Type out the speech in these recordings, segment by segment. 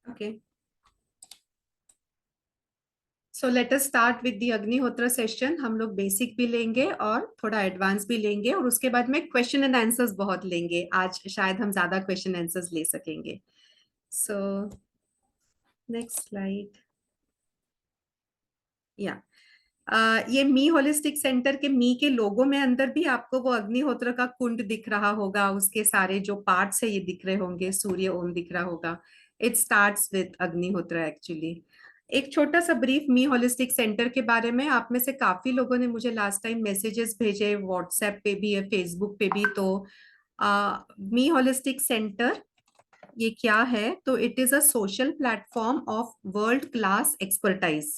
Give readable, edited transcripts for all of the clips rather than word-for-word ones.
Okay, so let us start with the अग्निहोत्र session. हम लोग बेसिक भी लेंगे और थोड़ा एडवांस भी लेंगे, और उसके बाद में क्वेश्चन एंड आंसर्स बहुत लेंगे। आज शायद हम ज्यादा क्वेश्चन आंसर्स ले सकेंगे। So next slide. या ये मी होलिस्टिक सेंटर के मी के लोगो में अंदर भी आपको वो अग्निहोत्र का कुंड दिख रहा होगा, उसके सारे जो पार्ट्स है ये दिख रहे होंगे, सूर्य ओम दिख रहा होगा। इट स्टार्ट्स विद अग्निहोत्र एक्चुअली। एक छोटा सा ब्रीफ मी होलिस्टिक सेंटर के बारे में। आप में से काफी लोगों ने मुझे लास्ट टाइम मैसेजेस भेजे, व्हाट्सएप पे भी, फेसबुक पे भी। तो मी होलिस्टिक सेंटर ये क्या है? तो it is a social platform of world class expertise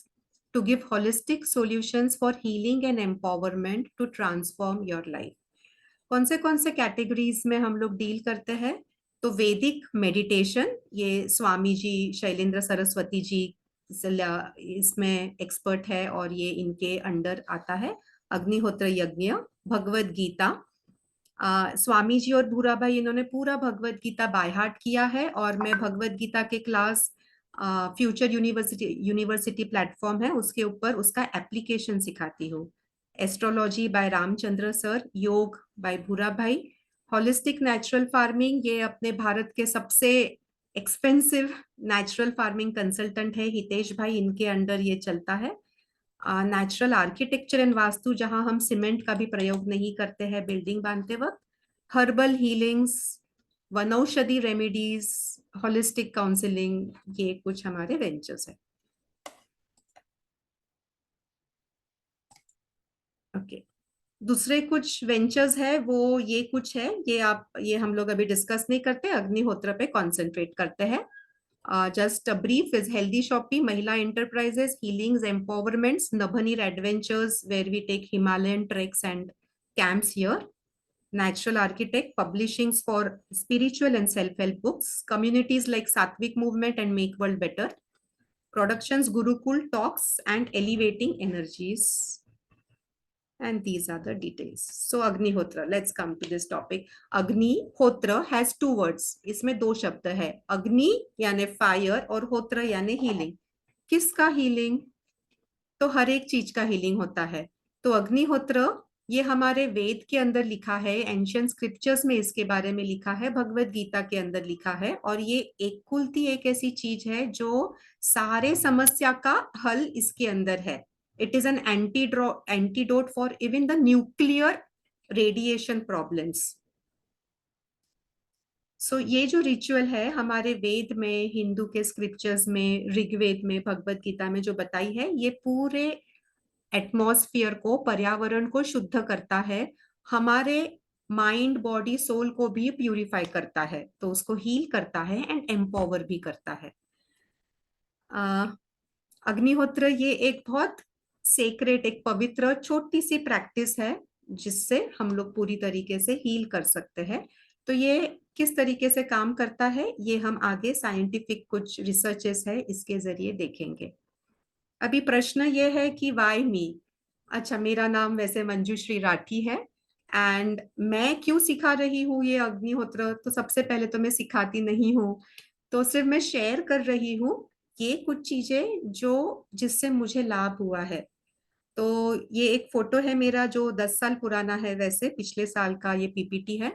to give holistic solutions for healing and empowerment to transform your life। कौन से कैटेगरीज में हम लोग डील करते हैं? तो वैदिक मेडिटेशन, ये स्वामी जी शैलेंद्र सरस्वती जी इसमें एक्सपर्ट है और ये इनके अंडर आता है। अग्निहोत्र यज्ञ, भगवत गीता, स्वामी जी और भूरा भाई इन्होंने पूरा भगवत गीता बाय हार्ट किया है, और मैं भगवत गीता के क्लास फ्यूचर यूनिवर्सिटी प्लेटफॉर्म है उसके ऊपर उसका एप्लीकेशन सिखाती हूँ। एस्ट्रोलॉजी बाय रामचंद्र सर, योग बाय भूरा भाई, होलिस्टिक नेचुरल फार्मिंग, ये अपने भारत के सबसे एक्सपेंसिव नेचुरल फार्मिंग कंसल्टेंट है हितेश भाई, इनके अंडर ये चलता है। नेचुरल आर्किटेक्चर एंड वास्तु, जहां हम सीमेंट का भी प्रयोग नहीं करते हैं बिल्डिंग बांधते वक्त। हर्बल हीलिंग्स, वनौषधि रेमेडीज, होलिस्टिक काउंसलिंग, ये कुछ हमारे वेंचर्स है। ओके, दूसरे कुछ वेंचर्स है वो ये कुछ है, ये हम लोग अभी डिस्कस नहीं करते, अग्निहोत्र पे कॉन्सेंट्रेट करते हैं। Just a brief is healthy shoppe, महिला enterprises, healings, empowerments, Nabhneer adventures where we take Himalayan treks and camps here, natural architect, publishings for spiritual and self-help books, communities like Sattvic Movement and Make World Better, productions Gurukul talks and elevating energies. And these are the details. So Agnihotra, let's come to this topic. Agnihotra has two words. इसमें दो शब्द है, अग्नि यानी fire और होत्र यानी healing. किसका healing? तो हर एक चीज का हीलिंग होता है। तो अग्निहोत्र ये हमारे वेद के अंदर लिखा है, एंशियंट स्क्रिप्चर्स में इसके बारे में लिखा है, भगवत गीता के अंदर लिखा है, और ये एक कुलती एक ऐसी चीज है जो सारे समस्या का हल इसके अंदर है। It is an antidote for even the nuclear radiation problems. So ये जो रिचुअल है हमारे वेद में, हिंदू के स्क्रिप्चर्स में, ऋग्वेद में, भगवत गीता में जो बताई है, ये पूरे एटमॉस्फेयर को, पर्यावरण को शुद्ध करता है, हमारे माइंड बॉडी सोल को भी प्यूरिफाई करता है, तो उसको हील करता है एंड एम्पावर भी करता है। अग्निहोत्र ये एक बहुत सेक्रेट, एक पवित्र छोटी सी प्रैक्टिस है जिससे हम लोग पूरी तरीके से हील कर सकते हैं। तो ये किस तरीके से काम करता है ये हम आगे साइंटिफिक कुछ रिसर्चेस है इसके जरिए देखेंगे। अभी प्रश्न ये है कि वाई मी। अच्छा, मेरा नाम वैसे मंजूश्री राठी है, एंड मैं क्यों सिखा रही हूँ ये अग्निहोत्र? तो सबसे पहले तो मैं सिखाती नहीं हूँ, तो सिर्फ मैं शेयर कर रही हूँ ये कुछ चीजें जो जिससे मुझे लाभ हुआ है। तो ये एक फोटो है मेरा जो 10 साल पुराना है, वैसे पिछले साल का ये पीपीटी है।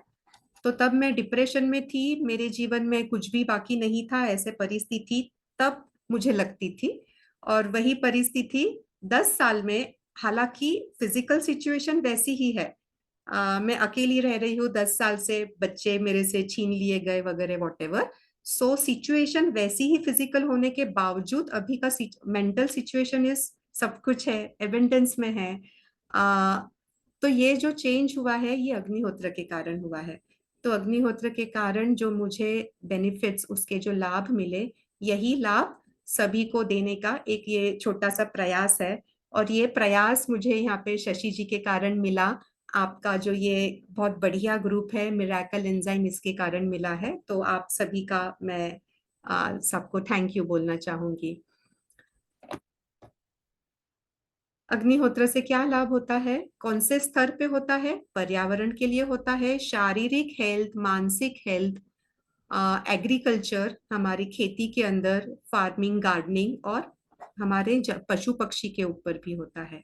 तो तब मैं डिप्रेशन में थी, मेरे जीवन में कुछ भी बाकी नहीं था, ऐसे परिस्थिति तब मुझे लगती थी। और वही परिस्थिति 10 साल में, हालांकि फिजिकल सिचुएशन वैसी ही है, मैं अकेली रह रही हूँ 10 साल से, बच्चे मेरे से छीन लिए गए वगैरह वॉटेवर। सो सिचुएशन वैसी ही फिजिकल होने के बावजूद अभी का मेंटल सिचुएशन इस सब कुछ है, एविडेंस में है। तो ये जो चेंज हुआ है ये अग्निहोत्र के कारण हुआ है। तो अग्निहोत्र के कारण जो मुझे बेनिफिट्स, उसके जो लाभ मिले, यही लाभ सभी को देने का एक ये छोटा सा प्रयास है। और ये प्रयास मुझे यहाँ पे शशि जी के कारण मिला, आपका जो ये बहुत बढ़िया ग्रुप है मिराकल एंजाइम, इसके कारण मिला है। तो आप सभी का मैं सबको थैंक यू बोलना चाहूंगी। अग्निहोत्र से क्या लाभ होता है, कौन से स्तर पे होता है? पर्यावरण के लिए होता है, शारीरिक हेल्थ, मानसिक हेल्थ, एग्रीकल्चर, हमारी खेती के अंदर फार्मिंग, गार्डनिंग, और हमारे पशु पक्षी के ऊपर भी होता है।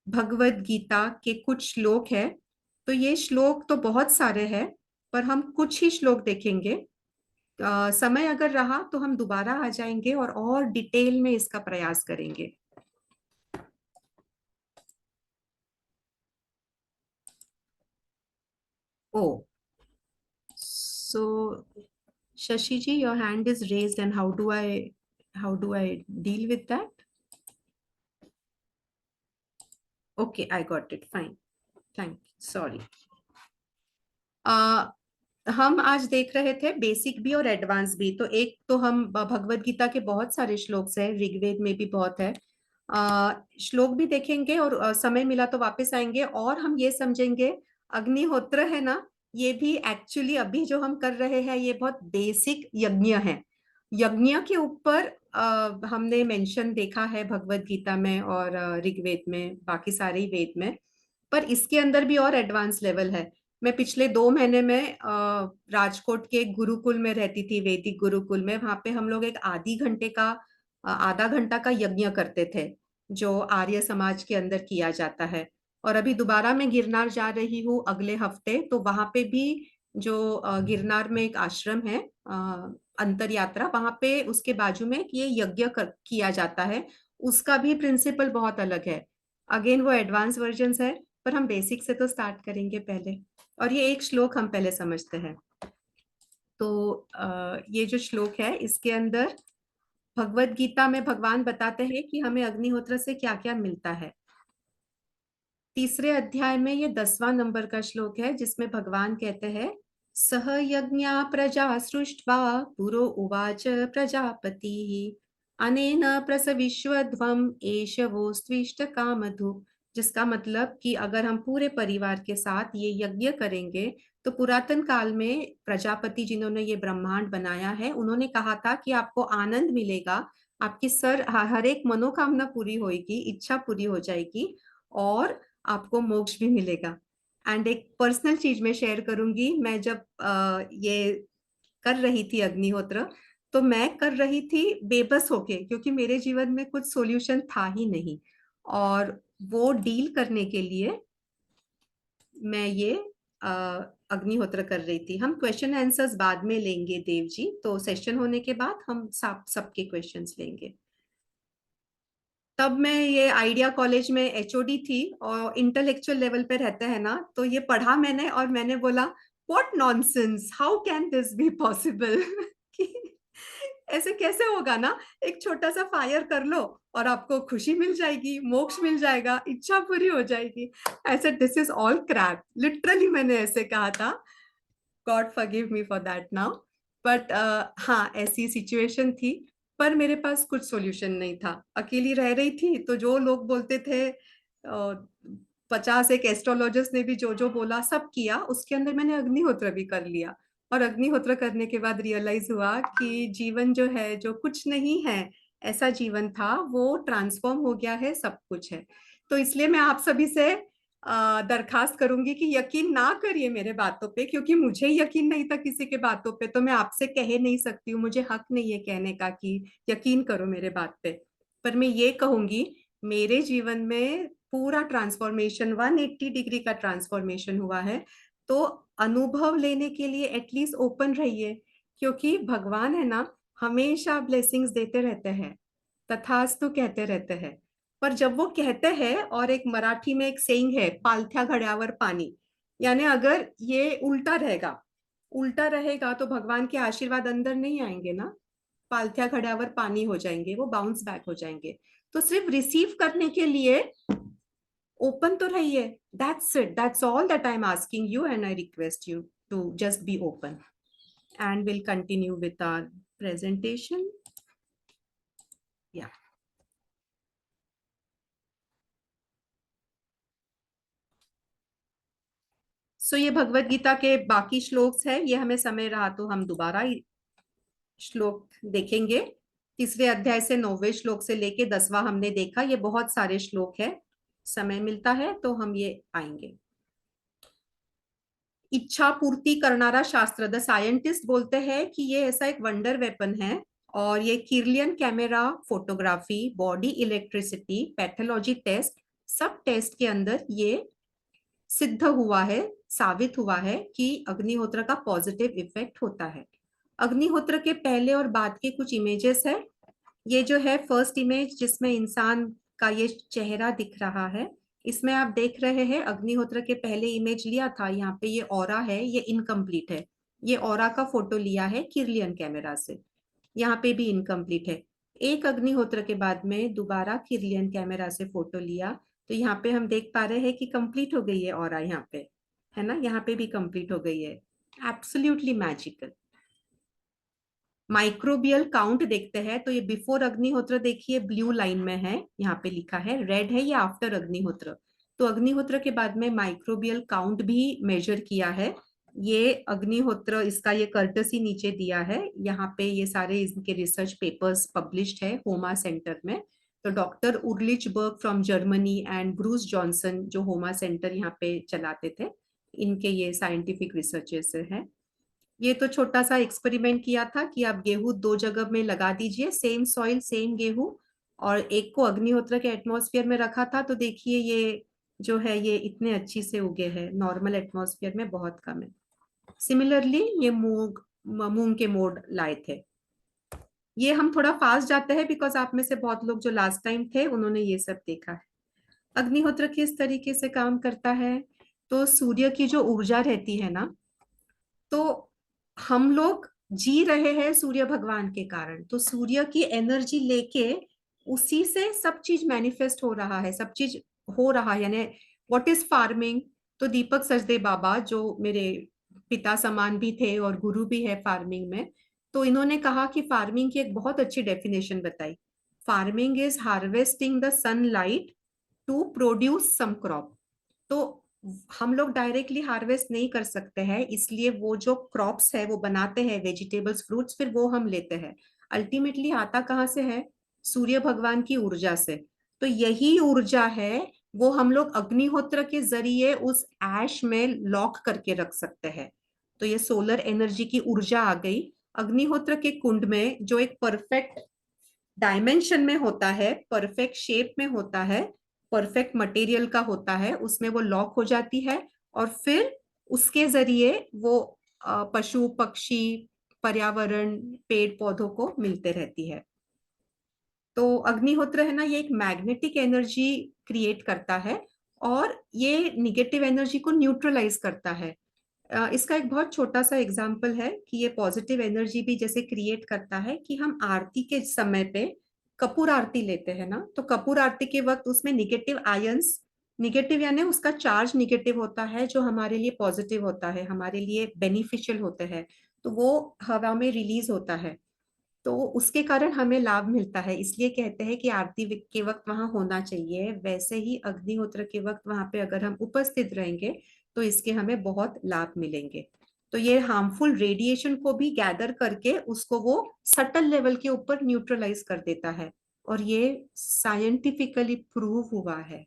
भगवत गीता के कुछ श्लोक है। तो ये श्लोक तो बहुत सारे हैं, पर हम कुछ ही श्लोक देखेंगे। समय अगर रहा तो हम दोबारा आ जाएंगे और डिटेल में इसका प्रयास करेंगे। ओ, so Shashi ji, your hand is raised, and how do I deal with that? Okay, I got it. Fine. Thank you. Sorry. uh, हम आज देख रहे थे बेसिक भी और एडवांस भी। तो एक तो हम भगवत गीता के बहुत सारे श्लोक हैं, ऋग्वेद में भी बहुत है। श्लोक भी देखेंगे, और समय मिला तो वापस आएंगे और हम ये समझेंगे अग्निहोत्र है ना, ये भी एक्चुअली अभी जो हम कर रहे हैं ये बहुत बेसिक यज्ञ है। यज्ञ के ऊपर हमने मेंशन देखा है भगवत गीता में और ऋग्वेद में, बाकी सारे ही वेद में। पर इसके अंदर भी और एडवांस लेवल है। मैं पिछले 2 महीने में राजकोट के एक गुरुकुल में रहती थी, वैदिक गुरुकुल में। वहां पे हम लोग एक आधा घंटा का यज्ञ करते थे, जो आर्य समाज के अंदर किया जाता है। और अभी दोबारा मैं गिरनार जा रही हूँ अगले हफ्ते, तो वहां पे भी जो गिरनार में एक आश्रम है, अंतर यात्रा, वहां पे उसके बाजू में ये यज्ञ किया जाता है। उसका भी प्रिंसिपल बहुत अलग है। अगेन वो एडवांस वर्जन है, पर हम बेसिक से तो स्टार्ट करेंगे पहले। और ये एक श्लोक हम पहले समझते हैं। तो ये जो श्लोक है इसके अंदर भगवत गीता में भगवान बताते हैं कि हमें अग्निहोत्र से क्या क्या मिलता है। तीसरे अध्याय में ये 10वां नंबर का श्लोक है, जिसमें भगवान कहते हैं, सह यज्ञा प्रजा सृष्ट्वा पुरो उवाच प्रजापति अनेन प्रसविश्वध्वम एष वो स्विष्ट कामधु। जिसका मतलब कि अगर हम पूरे परिवार के साथ ये यज्ञ करेंगे तो पुरातन काल में प्रजापति जिन्होंने ये ब्रह्मांड बनाया है, उन्होंने कहा था कि आपको आनंद मिलेगा, आपकी हर एक मनोकामना पूरी होगी, इच्छा पूरी हो जाएगी, और आपको मोक्ष भी मिलेगा। एंड एक पर्सनल चीज मैं शेयर करूंगी। मैं जब ये कर रही थी अग्निहोत्र, तो मैं कर रही थी बेबस होके, क्योंकि मेरे जीवन में कुछ सॉल्यूशन था ही नहीं। और वो डील करने के लिए मैं ये अग्निहोत्र कर रही थी। हम क्वेश्चन आंसर्स बाद में लेंगे देव जी, तो सेशन होने के बाद हम सबके क्वेश्चंस लेंगे। तब मैं ये आइडिया कॉलेज में एचओडी थी, और इंटेलेक्चुअल लेवल पे रहते हैं ना, तो ये पढ़ा मैंने और मैंने बोला, what nonsense, how can this be possible कि ऐसे कैसे होगा ना, एक छोटा सा फायर कर लो और आपको खुशी मिल जाएगी, मोक्ष मिल जाएगा, इच्छा पूरी हो जाएगी। ऐसे this is all crap, literally मैंने ऐसे कहा था। God forgive me for that now. But हाँ, ऐसी सिचुएशन थी, पर मेरे पास कुछ सॉल्यूशन नहीं था। अकेली रह रही थी, तो जो लोग बोलते थे, 50 एक एस्ट्रोलॉजर्स ने भी जो जो बोला सब किया, उसके अंदर मैंने अग्निहोत्र भी कर लिया। और अग्निहोत्र करने के बाद रियलाइज हुआ कि जीवन जो है, जो कुछ नहीं है ऐसा जीवन था, वो ट्रांसफॉर्म हो गया है, सब कुछ है। तो इसलिए मैं आप सभी से दरखास्त करूंगी कि यकीन ना करिए मेरे बातों पे, क्योंकि मुझे यकीन नहीं था किसी के बातों पे, तो मैं आपसे कह नहीं सकती हूँ, मुझे हक नहीं है कहने का कि यकीन करो मेरे बात पे। पर मैं ये कहूंगी, मेरे जीवन में पूरा ट्रांसफॉर्मेशन, 180 डिग्री का ट्रांसफॉर्मेशन हुआ है। तो अनुभव लेने के लिए एटलीस्ट ओपन रहिए, क्योंकि भगवान है ना, हमेशा ब्लेसिंग्स देते रहते हैं, तथास्तु कहते रहते हैं। पर जब वो कहते हैं, और एक मराठी में एक सेइंग है, पालथ्या घड्यावर पानी, यानी अगर ये उल्टा रहेगा, उल्टा रहेगा तो भगवान के आशीर्वाद अंदर नहीं आएंगे ना, पालथ्या घड्यावर पानी हो जाएंगे, वो बाउंस बैक हो जाएंगे। तो सिर्फ रिसीव करने के लिए ओपन तो रहिए। That's it, that's all that I am asking you, and I request you to just be open. And will continue with our presentation. Yeah, so ये भगवत गीता के बाकी श्लोक्स है, ये हमें समय रहा तो हम दोबारा श्लोक देखेंगे। तीसरे अध्याय से 9वें श्लोक से लेके 10वां हमने देखा, ये बहुत सारे श्लोक है। समय मिलता है तो हम ये आएंगे। इच्छा पूर्ति करनारा शास्त्र, द साइंटिस्ट बोलते हैं कि ये ऐसा एक वंडर वेपन है। और ये Kirlian camera, photography, body electricity, pathology test, सब टेस्ट के अंदर ये सिद्ध हुआ है, साबित हुआ है कि अग्निहोत्र का पॉजिटिव इफेक्ट होता है। अग्निहोत्र के पहले और बाद के कुछ इमेजेस है। ये जो है फर्स्ट इमेज जिसमें इंसान का ये चेहरा दिख रहा है, इसमें आप देख रहे हैं अग्निहोत्र के पहले इमेज लिया था, यहाँ पे ये ऑरा है, ये इनकम्प्लीट है। ये ऑरा का फोटो लिया है किरलियन कैमरा से, यहाँ पे भी इनकम्प्लीट है। एक अग्निहोत्र के बाद में दोबारा किरलियन कैमरा से फोटो लिया, तो यहाँ पे हम देख पा रहे हैं कि कंप्लीट हो गई है ऑरा, यहाँ पे है ना, यहाँ पे भी कंप्लीट हो गई है। Absolutely magical. माइक्रोबियल काउंट देखते हैं तो ये बिफोर अग्निहोत्र देखिए ब्लू लाइन में है, यहाँ पे लिखा है, रेड है ये आफ्टर अग्निहोत्र। तो अग्निहोत्र के बाद में माइक्रोबियल काउंट भी मेजर किया है। ये अग्निहोत्र, इसका ये कर्टसी नीचे दिया है, यहाँ पे ये सारे इनके रिसर्च पेपर्स पब्लिश्ड है होमा सेंटर में। तो doctor Ulrich Berg from Germany and Bruce Johnson जो होमा सेंटर यहाँ पे चलाते थे, इनके ये साइंटिफिक रिसर्चेस हैं। ये तो छोटा सा एक्सपेरिमेंट किया था कि आप गेहूं दो जगह में लगा दीजिए, सेम सॉइल सेम गेहूं, और एक को अग्निहोत्र के एटमॉस्फेयर में रखा था, तो देखिए ये जो है ये इतने अच्छी से उगे हैं, नॉर्मल एटमॉस्फेयर में बहुत कम है। सिमिलरली ये मूंग मूंग के मोड़ लाए थे। ये हम थोड़ा फास्ट जाते हैं बिकॉज आप में से बहुत लोग जो लास्ट टाइम थे उन्होंने ये सब देखा है। अग्निहोत्र किस तरीके से काम करता है, तो सूर्य की जो ऊर्जा रहती है ना, तो हम लोग जी रहे हैं सूर्य भगवान के कारण, तो सूर्य की एनर्जी लेके उसी से सब चीज मैनिफेस्ट हो रहा है, सब चीज हो रहा है। यानी व्हाट इज फार्मिंग, तो दीपक सचदेव बाबा जो मेरे पिता समान भी थे और गुरु भी है फार्मिंग में, तो इन्होंने कहा कि फार्मिंग की एक बहुत अच्छी डेफिनेशन बताई। Farming is harvesting the sunlight to produce some crop. तो हम लोग डायरेक्टली हार्वेस्ट नहीं कर सकते हैं, इसलिए वो जो क्रॉप्स है वो बनाते हैं, वेजिटेबल्स फ्रूट्स, फिर वो हम लेते हैं। अल्टीमेटली आता कहाँ से है, सूर्य भगवान की ऊर्जा से। तो यही ऊर्जा है वो हम लोग अग्निहोत्र के जरिए उस ऐश में लॉक करके रख सकते हैं। तो ये सोलर एनर्जी की ऊर्जा आ गई अग्निहोत्र के कुंड में, जो एक परफेक्ट डायमेंशन में होता है, परफेक्ट शेप में होता है, परफेक्ट मटेरियल का होता है, उसमें वो लॉक हो जाती है। और फिर उसके जरिए वो पशु पक्षी, पर्यावरण, पेड़ पौधों को मिलते रहती है। तो अग्निहोत्र है ना, ये एक मैग्नेटिक एनर्जी क्रिएट करता है और ये निगेटिव एनर्जी को न्यूट्रलाइज करता है। इसका एक बहुत छोटा सा एग्जाम्पल है कि ये पॉजिटिव एनर्जी भी जैसे क्रिएट करता है कि हम आरती के समय पे कपूर आरती लेते हैं ना, तो कपूर आरती के वक्त उसमें निगेटिव आयंस, निगेटिव यानी उसका चार्ज निगेटिव होता है, जो हमारे लिए पॉजिटिव होता है, हमारे लिए बेनिफिशियल होते हैं, तो वो हवा में रिलीज होता है, तो उसके कारण हमें लाभ मिलता है। इसलिए कहते हैं कि आरती के वक्त वहां होना चाहिए। वैसे ही अग्निहोत्र के वक्त वहां पे अगर हम उपस्थित रहेंगे तो इसके हमें बहुत लाभ मिलेंगे। तो ये हार्मफुल रेडिएशन को भी गैदर करके उसको वो सटल लेवल के ऊपर न्यूट्रलाइज कर देता है, और ये साइंटिफिकली प्रूव हुआ है।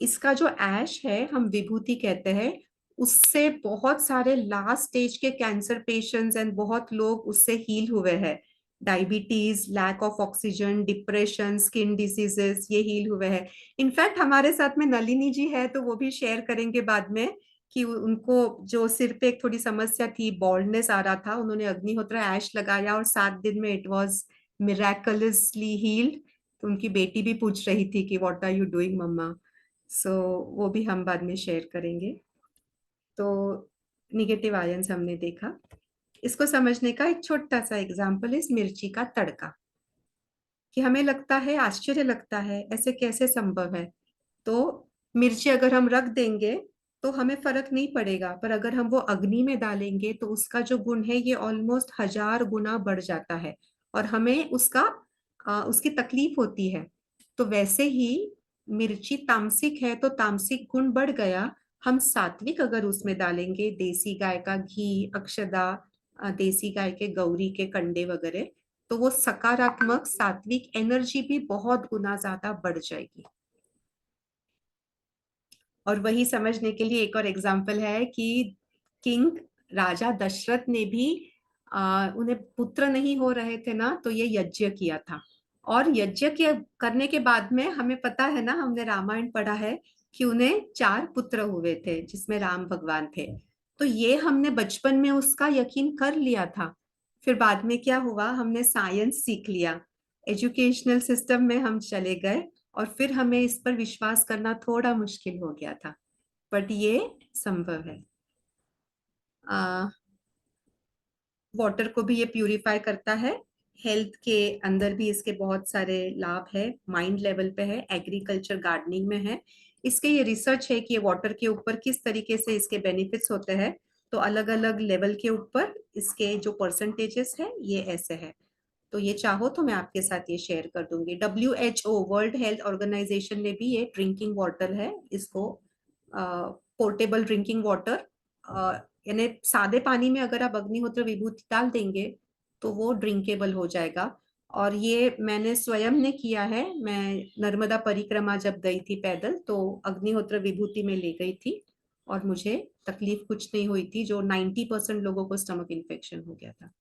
इसका जो ऐश है हम विभूति कहते हैं, उससे बहुत सारे लास्ट स्टेज के कैंसर पेशेंट्स एंड बहुत लोग उससे हील हुए हैं। Diabetes, lack of oxygen, depression, skin diseases, ये हील हुए हैं। इनफैक्ट हमारे साथ में नलिनी जी है, तो वो भी शेयर करेंगे बाद में कि उनको जो सिर पे एक थोड़ी समस्या थी, बॉल्डनेस आ रहा था, उन्होंने अग्निहोत्र ऐश लगाया और 7 दिन में इट वाज मिराकलसली हील्ड। तो उनकी बेटी भी पूछ रही थी कि व्हाट आर यू डूइंग मम्मा, सो वो भी हम बाद में शेयर करेंगे। तो निगेटिव आयंस हमने देखा। इसको समझने का एक छोटा सा एग्जांपल इस मिर्ची का तड़का, कि हमें लगता है, आश्चर्य लगता है ऐसे कैसे संभव है। तो मिर्ची अगर हम रख देंगे तो हमें फर्क नहीं पड़ेगा, पर अगर हम वो अग्नि में डालेंगे तो उसका जो गुण है ये ऑलमोस्ट 1000 गुना बढ़ जाता है, और हमें उसकी तकलीफ होती है। तो वैसे ही मिर्ची तामसिक है तो तामसिक गुण बढ़ गया। हम सात्विक अगर उसमें डालेंगे, देसी गाय का घी, अक्षदा, देसी गाय के गौरी के कंडे वगैरह, तो वो सकारात्मक सात्विक एनर्जी भी बहुत गुना ज्यादा बढ़ जाएगी। और वही समझने के लिए एक और एग्जाम्पल है कि किंग राजा दशरथ ने भी उन्हें पुत्र नहीं हो रहे थे ना, तो ये यज्ञ किया था। और यज्ञ के करने के बाद में हमें पता है ना, हमने रामायण पढ़ा है कि उन्हें 4 पुत्र हुए थे जिसमें राम भगवान थे। तो ये हमने बचपन में उसका यकीन कर लिया था। फिर बाद में क्या हुआ, हमने साइंस सीख लिया, एजुकेशनल सिस्टम में हम चले गए, और फिर हमें इस पर विश्वास करना थोड़ा मुश्किल हो गया था। बट ये संभव है। वाटर को भी ये प्यूरिफाई करता है। हेल्थ के अंदर भी इसके बहुत सारे लाभ है, माइंड लेवल पे है, एग्रीकल्चर गार्डनिंग में है। इसके ये रिसर्च है कि ये वाटर के ऊपर किस तरीके से इसके बेनिफिट्स होते हैं। तो अलग अलग लेवल के ऊपर इसके जो परसेंटेजेस है ये ऐसे है। तो ये चाहो तो मैं आपके साथ ये शेयर कर दूंगी। WHO वर्ल्ड हेल्थ ऑर्गेनाइजेशन ने भी ये ड्रिंकिंग वाटर है, इसको पोर्टेबल ड्रिंकिंग वाटर, यानी सादे पानी में अगर आप अग्निहोत्र विभूति डाल देंगे तो वो ड्रिंकेबल हो जाएगा। और ये मैंने स्वयं ने किया है। मैं नर्मदा परिक्रमा जब गई थी पैदल, तो अग्निहोत्र विभूति में ले गई थी और मुझे तकलीफ कुछ नहीं हुई थी, जो 90% लोगों को स्टमक इन्फेक्शन हो गया था।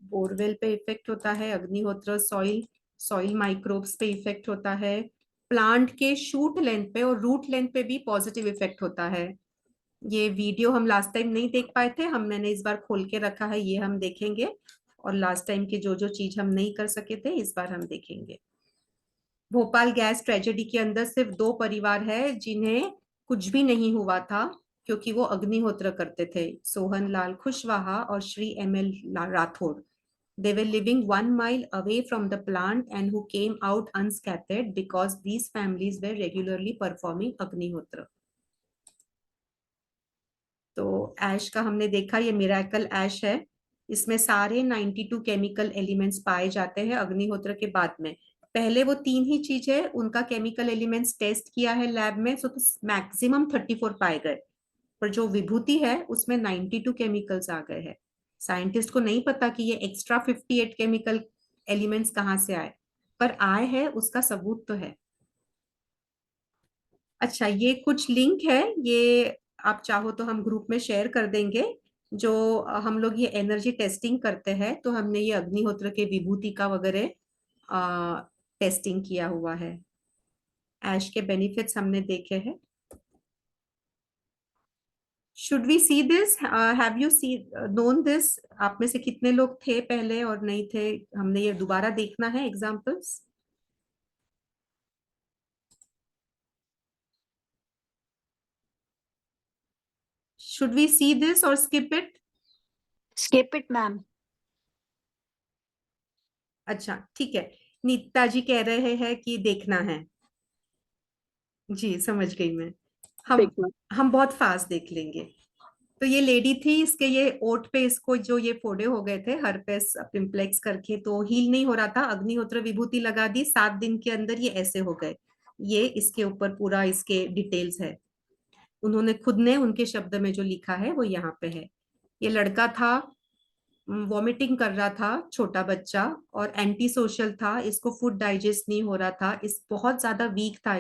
बोरवेल पे इफेक्ट होता है अग्निहोत्र, सॉइल सॉइल माइक्रोब्स पे इफेक्ट होता है, प्लांट के शूट लेंथ पे और रूट लेंथ पे भी पॉजिटिव इफेक्ट होता है। ये वीडियो हम लास्ट टाइम नहीं देख पाए थे, हम मैंने इस बार खोल के रखा है, ये हम देखेंगे। और लास्ट टाइम के जो जो चीज हम नहीं कर सके थे इस बार हम देखेंगे। भोपाल गैस ट्रेजेडी के अंदर सिर्फ 2 परिवार है जिन्हें कुछ भी नहीं हुआ था, क्योंकि वो अग्निहोत्र करते थे, सोहन लाल खुशवाहा और Shri ML Rathore. They were living 1 mile away from the plant and who came out unscathed because these families were regularly performing अग्निहोत्र। तो ऐश का हमने देखा, ये मिराकल ऐश है। इसमें सारे 92 केमिकल एलिमेंट्स पाए जाते हैं अग्निहोत्र के बाद में। पहले वो 3 ही चीज है, उनका केमिकल एलिमेंट्स टेस्ट किया है लैब में, तो मैक्सिमम 34 पाए गए। पर जो विभूति है उसमें 92 केमिकल्स आ गए हैं। साइंटिस्ट को नहीं पता कि ये एक्स्ट्रा 58 केमिकल एलिमेंट्स कहाँ से आए, पर आए हैं उसका सबूत तो है। अच्छा, ये कुछ लिंक है, ये आप चाहो तो हम ग्रुप में शेयर कर देंगे। जो हम लोग ये एनर्जी टेस्टिंग करते हैं, तो हमने ये अग्निहोत्र के विभूति का वगैरह टेस्टिंग किया हुआ है। ऐश के बेनिफिट्स हमने देखे हैं। Should we see this, have you seen known this? आप में से कितने लोग थे पहले और नहीं थे? हमने ये दोबारा देखना है examples. Should we see this और skip it? Skip it, ma'am. अच्छा ठीक है, नीता जी कह रहे हैं कि देखना है। जी समझ गई मैं। हम देखना। हम बहुत फास्ट देख लेंगे। तो ये लेडी थी, इसके ये ओठ पे इसको जो ये फोड़े हो गए थे हर्पेस पिंपलेक्स करके, तो हील नहीं हो रहा था, अग्निहोत्र विभूति लगा दी, 7 दिन के अंदर ये ऐसे हो गए। ये इसके ऊपर पूरा इसके डिटेल्स है, उन्होंने खुद ने उनके शब्द में जो लिखा है वो यहाँ पे है। ये लड़का था, वॉमिटिंग कर रहा था, छोटा बच्चा, और एंटी सोशल था, इसको फूड डाइजेस्ट नहीं हो रहा था, इस बहुत ज्यादा वीक था।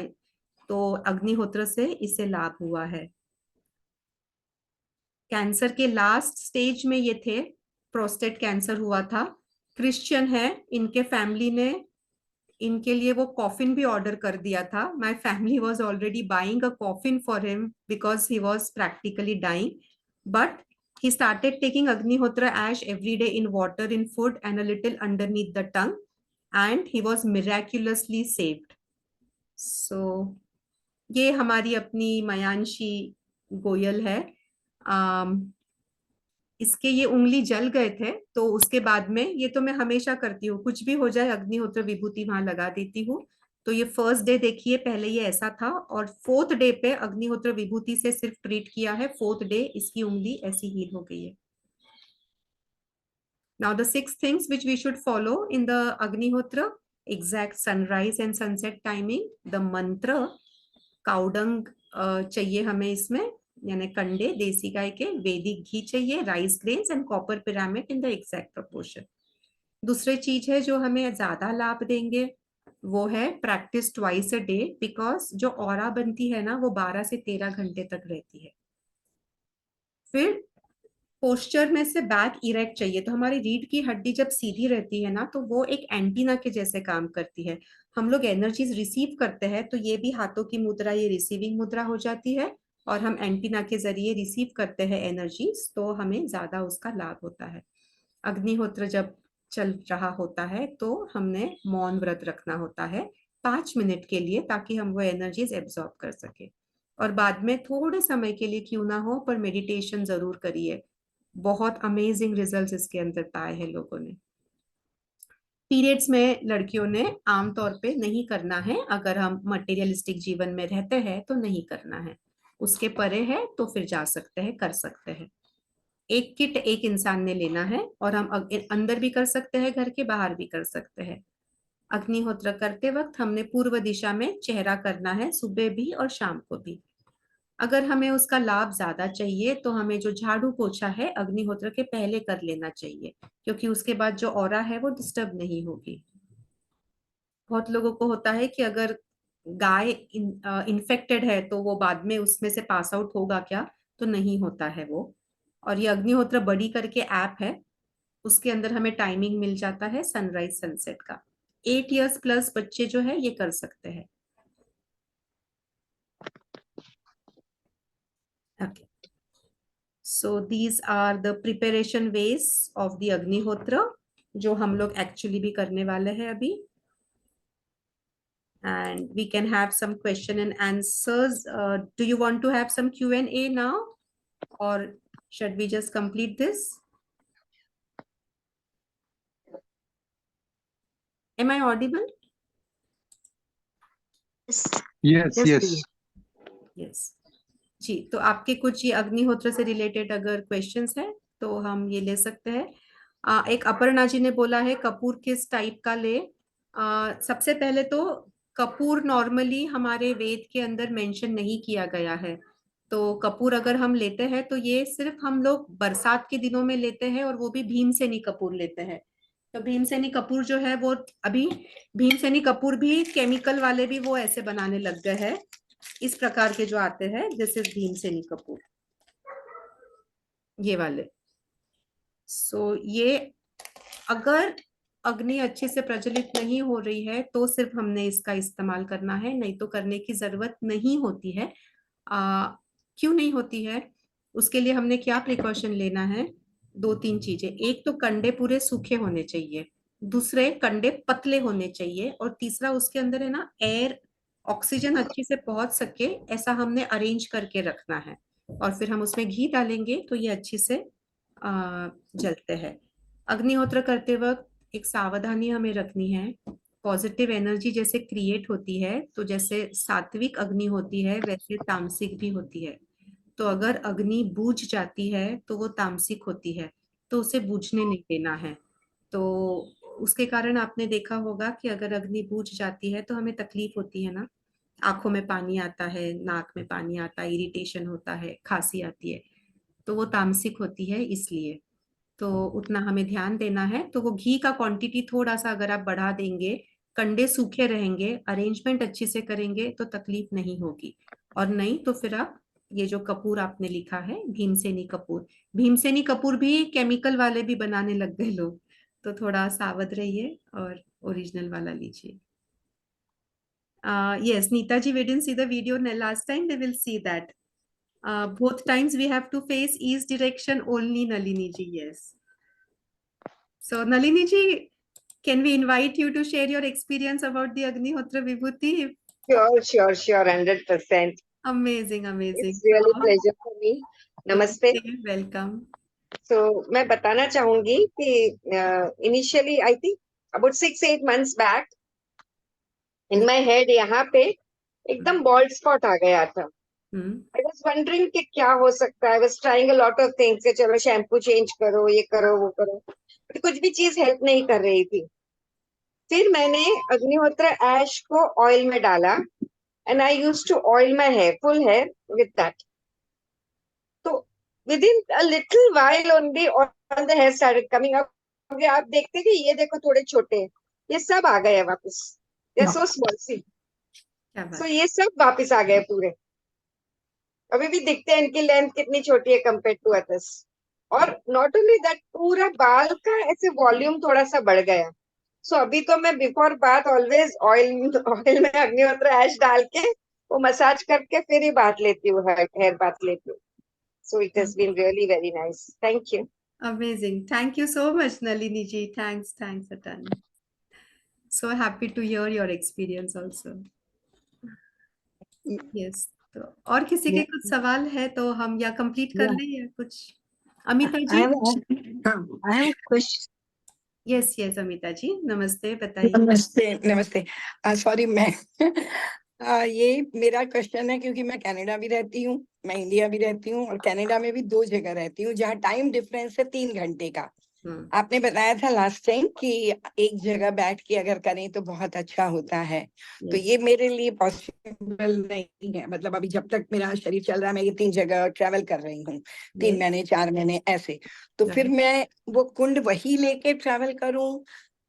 तो अग्निहोत्र से इसे लाभ हुआ है। कैंसर के लास्ट स्टेज में ये थे, प्रोस्टेट कैंसर हुआ था। क्रिश्चियन है, इनके फैमिली ने इनके लिए वो कॉफिन भी ऑर्डर कर दिया था। My family was already buying a coffin for him because he was practically dying, but he started taking agnihotra ash every day in water, in food, and a little underneath the tongue, and he was miraculously saved. So ये हमारी अपनी मयांशी गोयल है। इसके ये उंगली जल गए थे, तो उसके बाद में, ये तो मैं हमेशा करती हूँ, कुछ भी हो जाए अग्निहोत्र विभूति वहां लगा देती हूँ। तो ये फर्स्ट डे देखिए, पहले ये ऐसा था, और 4th डे पे अग्निहोत्र विभूति से सिर्फ ट्रीट किया है, 4th डे इसकी उंगली ऐसी हील हो गई है। Now the 6 things which we should follow in the Agnihotra: exact sunrise and sunset timing, the mantra, cow dung चाहिए हमें इसमें, यानी कंडे देसी गाय के, वैदिक घी चाहिए, rice grains and copper pyramid in the exact proportion. दूसरी चीज है जो हमें ज्यादा लाभ देंगे, वो है practice twice a day, because जो ऑरा बनती है ना वो 12 से 13 घंटे तक रहती है। फिर पोस्चर में से बैक इरेक्ट चाहिए। तो हमारी रीढ़ की हड्डी जब सीधी रहती है ना तो वो एक एंटीना के जैसे काम करती है। हम लोग एनर्जीज रिसीव करते हैं तो ये भी हाथों की मुद्रा, ये रिसीविंग मुद्रा हो जाती है, और हम एंटीना के जरिए रिसीव करते हैं एनर्जीज, तो हमें ज्यादा उसका लाभ होता है। अग्निहोत्र जब चल रहा होता है तो हमने मौन व्रत रखना होता है 5 मिनट के लिए, ताकि हम वो एनर्जीज एब्जॉर्ब कर सके। और बाद में थोड़े समय के लिए क्यों ना हो, पर मेडिटेशन जरूर करिए। बहुत अमेजिंग रिजल्ट्स इसके अंदर पाए हैं लोगों ने। पीरियड्स में लड़कियों ने आमतौर पे नहीं करना है, अगर हम मटेरियलिस्टिक जीवन में रहते हैं तो नहीं करना है। उसके परे है तो फिर जा सकते हैं, कर सकते हैं। एक किट एक इंसान ने लेना है, और हम अंदर भी कर सकते हैं, घर के बाहर भी कर सकते हैं। अग्निहोत्र करते वक्त हमने पूर्व दिशा में चेहरा करना है, सुबह भी और शाम को भी। अगर हमें उसका लाभ ज्यादा चाहिए तो हमें जो झाड़ू पोछा है अग्निहोत्र के पहले कर लेना चाहिए, क्योंकि उसके बाद जो ऑरा है वो डिस्टर्ब नहीं होगी। बहुत लोगों को होता है कि अगर गाय इन्फेक्टेड है तो वो बाद में उसमें से पास आउट होगा क्या, तो नहीं होता है वो। और ये अग्निहोत्र बड़ी करके ऐप है, उसके अंदर हमें टाइमिंग मिल जाता है सनराइज सनसेट का। 8 इयर्स प्लस बच्चे जो है ये कर सकते हैं। Okay, so these are the preparation ways of the Agnihotra, जो हम लोग एक्चुअली भी करने वाले हैं अभी। And we can have some question and answers. Do you want to have some Q&A now, or should we just complete this? Am I audible? Yes, Yes, yes. Yes. जी, तो आपके कुछ ये अग्निहोत्र से रिलेटेड अगर क्वेश्चंस है तो हम ये ले सकते हैं। एक अपर्णा जी ने बोला है कपूर किस टाइप का ले। सबसे पहले तो कपूर नॉर्मली हमारे वेद के अंदर मेंशन नहीं किया गया है। तो कपूर अगर हम लेते हैं तो ये सिर्फ हम लोग बरसात के दिनों में लेते हैं, और वो भी भीमसेनी कपूर लेते हैं। तो भीमसेनी कपूर जो है वो अभी, भीमसेनी कपूर भी केमिकल वाले भी वो ऐसे बनाने लग गए हैं, इस प्रकार के जो आते हैं, दिस इज भीमसेनी कपूर, ये वाले। सो ये अगर अग्नि अच्छे से प्रज्वलित नहीं हो रही है तो सिर्फ हमने इसका इस्तेमाल करना है, नहीं तो करने की जरूरत नहीं होती है। क्यों नहीं होती है? उसके लिए हमने क्या प्रिकॉशन लेना है? 2-3 चीजें। एक तो कंडे पूरे सूखे होने चाहिए, दूसरे कंडे पतले होने चाहिए, और तीसरा उसके अंदर है ना एयर, ऑक्सीजन अच्छी से पहुंच सके, ऐसा हमने अरेंज करके रखना है। और फिर हम उसमें घी डालेंगे तो ये अच्छी से जलते हैं। अग्निहोत्र करते वक्त एक सावधानी हमें रखनी है। पॉजिटिव एनर्जी जैसे क्रिएट होती है, तो जैसे सात्विक अग्नि होती है वैसे तामसिक भी होती है। तो अगर अग्नि बूझ जाती है तो वो तामसिक होती है, तो उसे बूझने नहीं देना है। तो उसके कारण आपने देखा होगा कि अगर अग्नि बूझ जाती है तो हमें तकलीफ होती है ना, आंखों में पानी आता है, नाक में पानी आता है, इरिटेशन होता है, खांसी आती है, तो वो तामसिक होती है इसलिए। तो उतना हमें ध्यान देना है। तो वो घी का क्वांटिटी थोड़ा सा अगर आप बढ़ा देंगे, कंडे सूखे रहेंगे, अरेंजमेंट अच्छे से करेंगे तो तकलीफ नहीं होगी। और नहीं तो फिर आप ये जो कपूर आपने लिखा है भीमसेनी कपूर, भीमसेनी कपूर भी केमिकल वाले भी बनाने लग गए लोग, तो थोड़ा सावध रहिए और ओरिजिनल वाला लीजिए। Yes, Neetaji, we didn't see the video last time. They will see that. Both times we have to face east direction only, Nalini ji. Yes. So, Nalini ji, can we invite you to share your experience about the Agnihotra Vibhuti? Sure, 100%. Amazing, amazing. It's really pleasure for me. Namaste. Okay, welcome. So, मैं बताना चाहूंगी कि initially I think about 6-8 months back in my head यहाँ पे एकदम bald spot आ गया था. I was wondering कि क्या हो सकता है. I was trying a lot of things कि चलो शैम्पू चेंज करो, ये करो, वो करो, but कुछ भी चीज हेल्प नहीं कर रही थी. फिर मैंने अग्निहोत्र ऐश को ऑयल में डाला and I used to oil my hair, full hair with that. So within a little while only all the hair started coming up. आप देखते कि ये देखो थोड़े छोटे, ये सब आ गए वापस. They are so small C. क्या बात। सो ये सब वापस आ गए पूरे। अभी भी दिखते हैं इनकी लेंथ कितनी छोटी है कंपेयर टू अदर्स। और नॉट ओनली दैट, पूरा बाल का ऐसे वॉल्यूम थोड़ा सा बढ़ गया। सो अभी तो मैं before bath always oil oil में अग्निहोत्र ऐश डाल के वो मसाज करके फिर ही बाथ लेती हूँ, हेयर बाथ लेती हूँ। So it has been really very nice, thank you. Amazing. Thank you so much, Nalini ji. Thanks a ton. So happy to hear your experience also. Yes. तो और किसी के कुछ सवाल है तो हम या कंप्लीट कर लें या कुछ। Amita ji. I have a question. Yes Amita ji, नमस्ते, बताइए। नमस्ते नमस्ते। सॉरी मैं ये मेरा क्वेश्चन है क्योंकि मैं कनाडा भी रहती हूँ, मैं इंडिया भी रहती हूँ और कनाडा में भी 2 जगह रहती हूँ जहाँ टाइम डिफरेंस है 3 घंटे का। आपने बताया था लास्ट टाइम कि एक जगह बैठ के अगर करें तो बहुत अच्छा होता है। तो ये मेरे लिए पॉसिबल नहीं है, मतलब अभी जब तक मेरा शरीर चल रहा है मैं ये 3 जगह ट्रैवल कर रही हूँ, 3 महीने 4 महीने ऐसे। तो फिर मैं वो कुंड वही लेके ट्रैवल करूं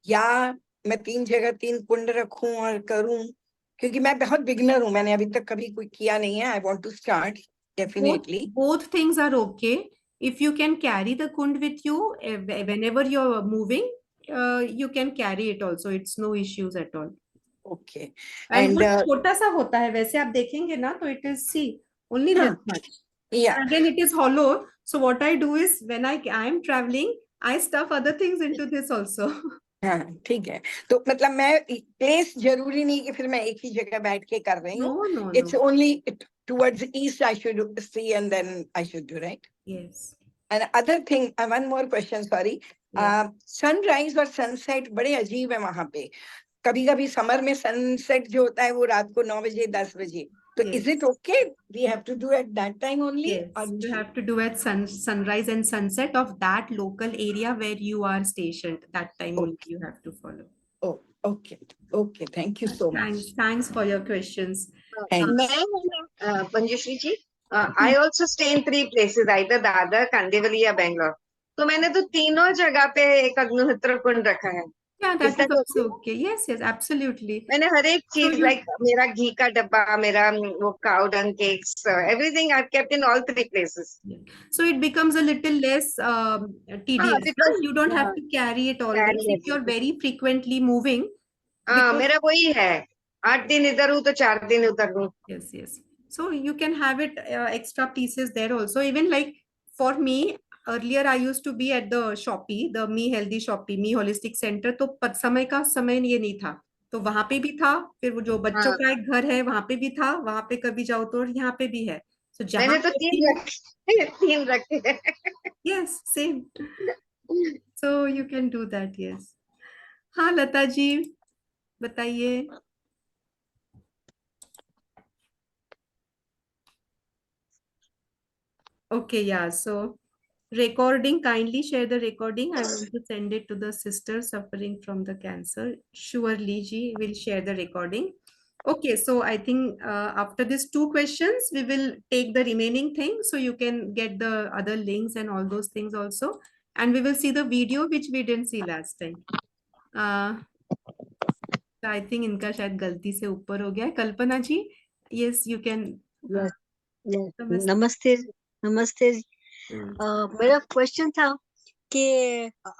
या मैं 3 जगह 3 कुंड रखूं और करूं? क्योंकि मैं बहुत बिगिनर हूं, मैंने अभी तक कभी कोई किया नहीं है। I want to start definitely. Both things are okay. If you can carry the kund with you whenever you're moving, you can carry it also. It's no issues at all. Okay And and बहुत छोटा सा होता है वैसे, आप देखेंगे ना तो it is see only this much. या Again it is hollow. So what I do is when I am traveling, I stuff other things into this also. हाँ ठीक है। तो मतलब मैं प्लेस जरूरी नहीं कि फिर मैं एक ही जगह बैठ के कर रही हूँ। No. It's only towards east I should see and then I should do, right? Yes. And other thing, one more question, sorry. Sunrise और सनसेट बड़े अजीब है वहां पे। कभी कभी समर में सनसेट जो होता है वो रात को 9 बजे 10 बजे। तो Yes. Is it okay we have to do at that time only? Yes, you have to do at sunrise and sunset of that local area where you are stationed. That time only you have to follow. Okay thank you so much. Thanks for your questions. मैं Manjushri ji, I also stay in 3 places, either Dadar, Kandivali या बैंगलोर। तो मैंने तो तीनों जगह पे एक अग्निहोत्र कुंड रखा है। Yeah, that that is also okay? okay. Yes, absolutely. मैंने हर एक चीज you- लाइक मेरा घी का डब्बा, मेरा वो cow dung cakes, everything I kept in all 3 places. So it becomes a little less tedious. because You don't have to carry it always if you're very frequently moving. हाँ, Because मेरा वही है, 8 दिन इधर हूँ तो 4 दिन उधर हूँ। yes. So you can have it extra pieces there also. Even like for me, earlier I used to be at the Shopee, the Me Healthy Shopee, Me Holistic Center. तो समय का समय ये नहीं था, तो वहां पे भी था। फिर वो जो बच्चों का एक घर है वहां पे भी था, वहां पे कभी जाओ तो, और यहाँ पे भी है। So जहां मैंने तो पे 3 रखे 3 रखे। yes, same. So you can do that, yes. हाँ लता जी, बताइए। Okay, yeah. So recording, kindly share the recording. I want to send it to the sister suffering from the cancer. Surely ji will share the recording. Okay, so I think after these 2 questions, we will take the remaining things so you can get the other links and all those things also. And we will see the video which we didn't see last time. I think इनका शायद गलती से ऊपर हो गया है। कल्पना जी, yes, you can. नमस्ते नमस्ते। मेरा क्वेश्चन था कि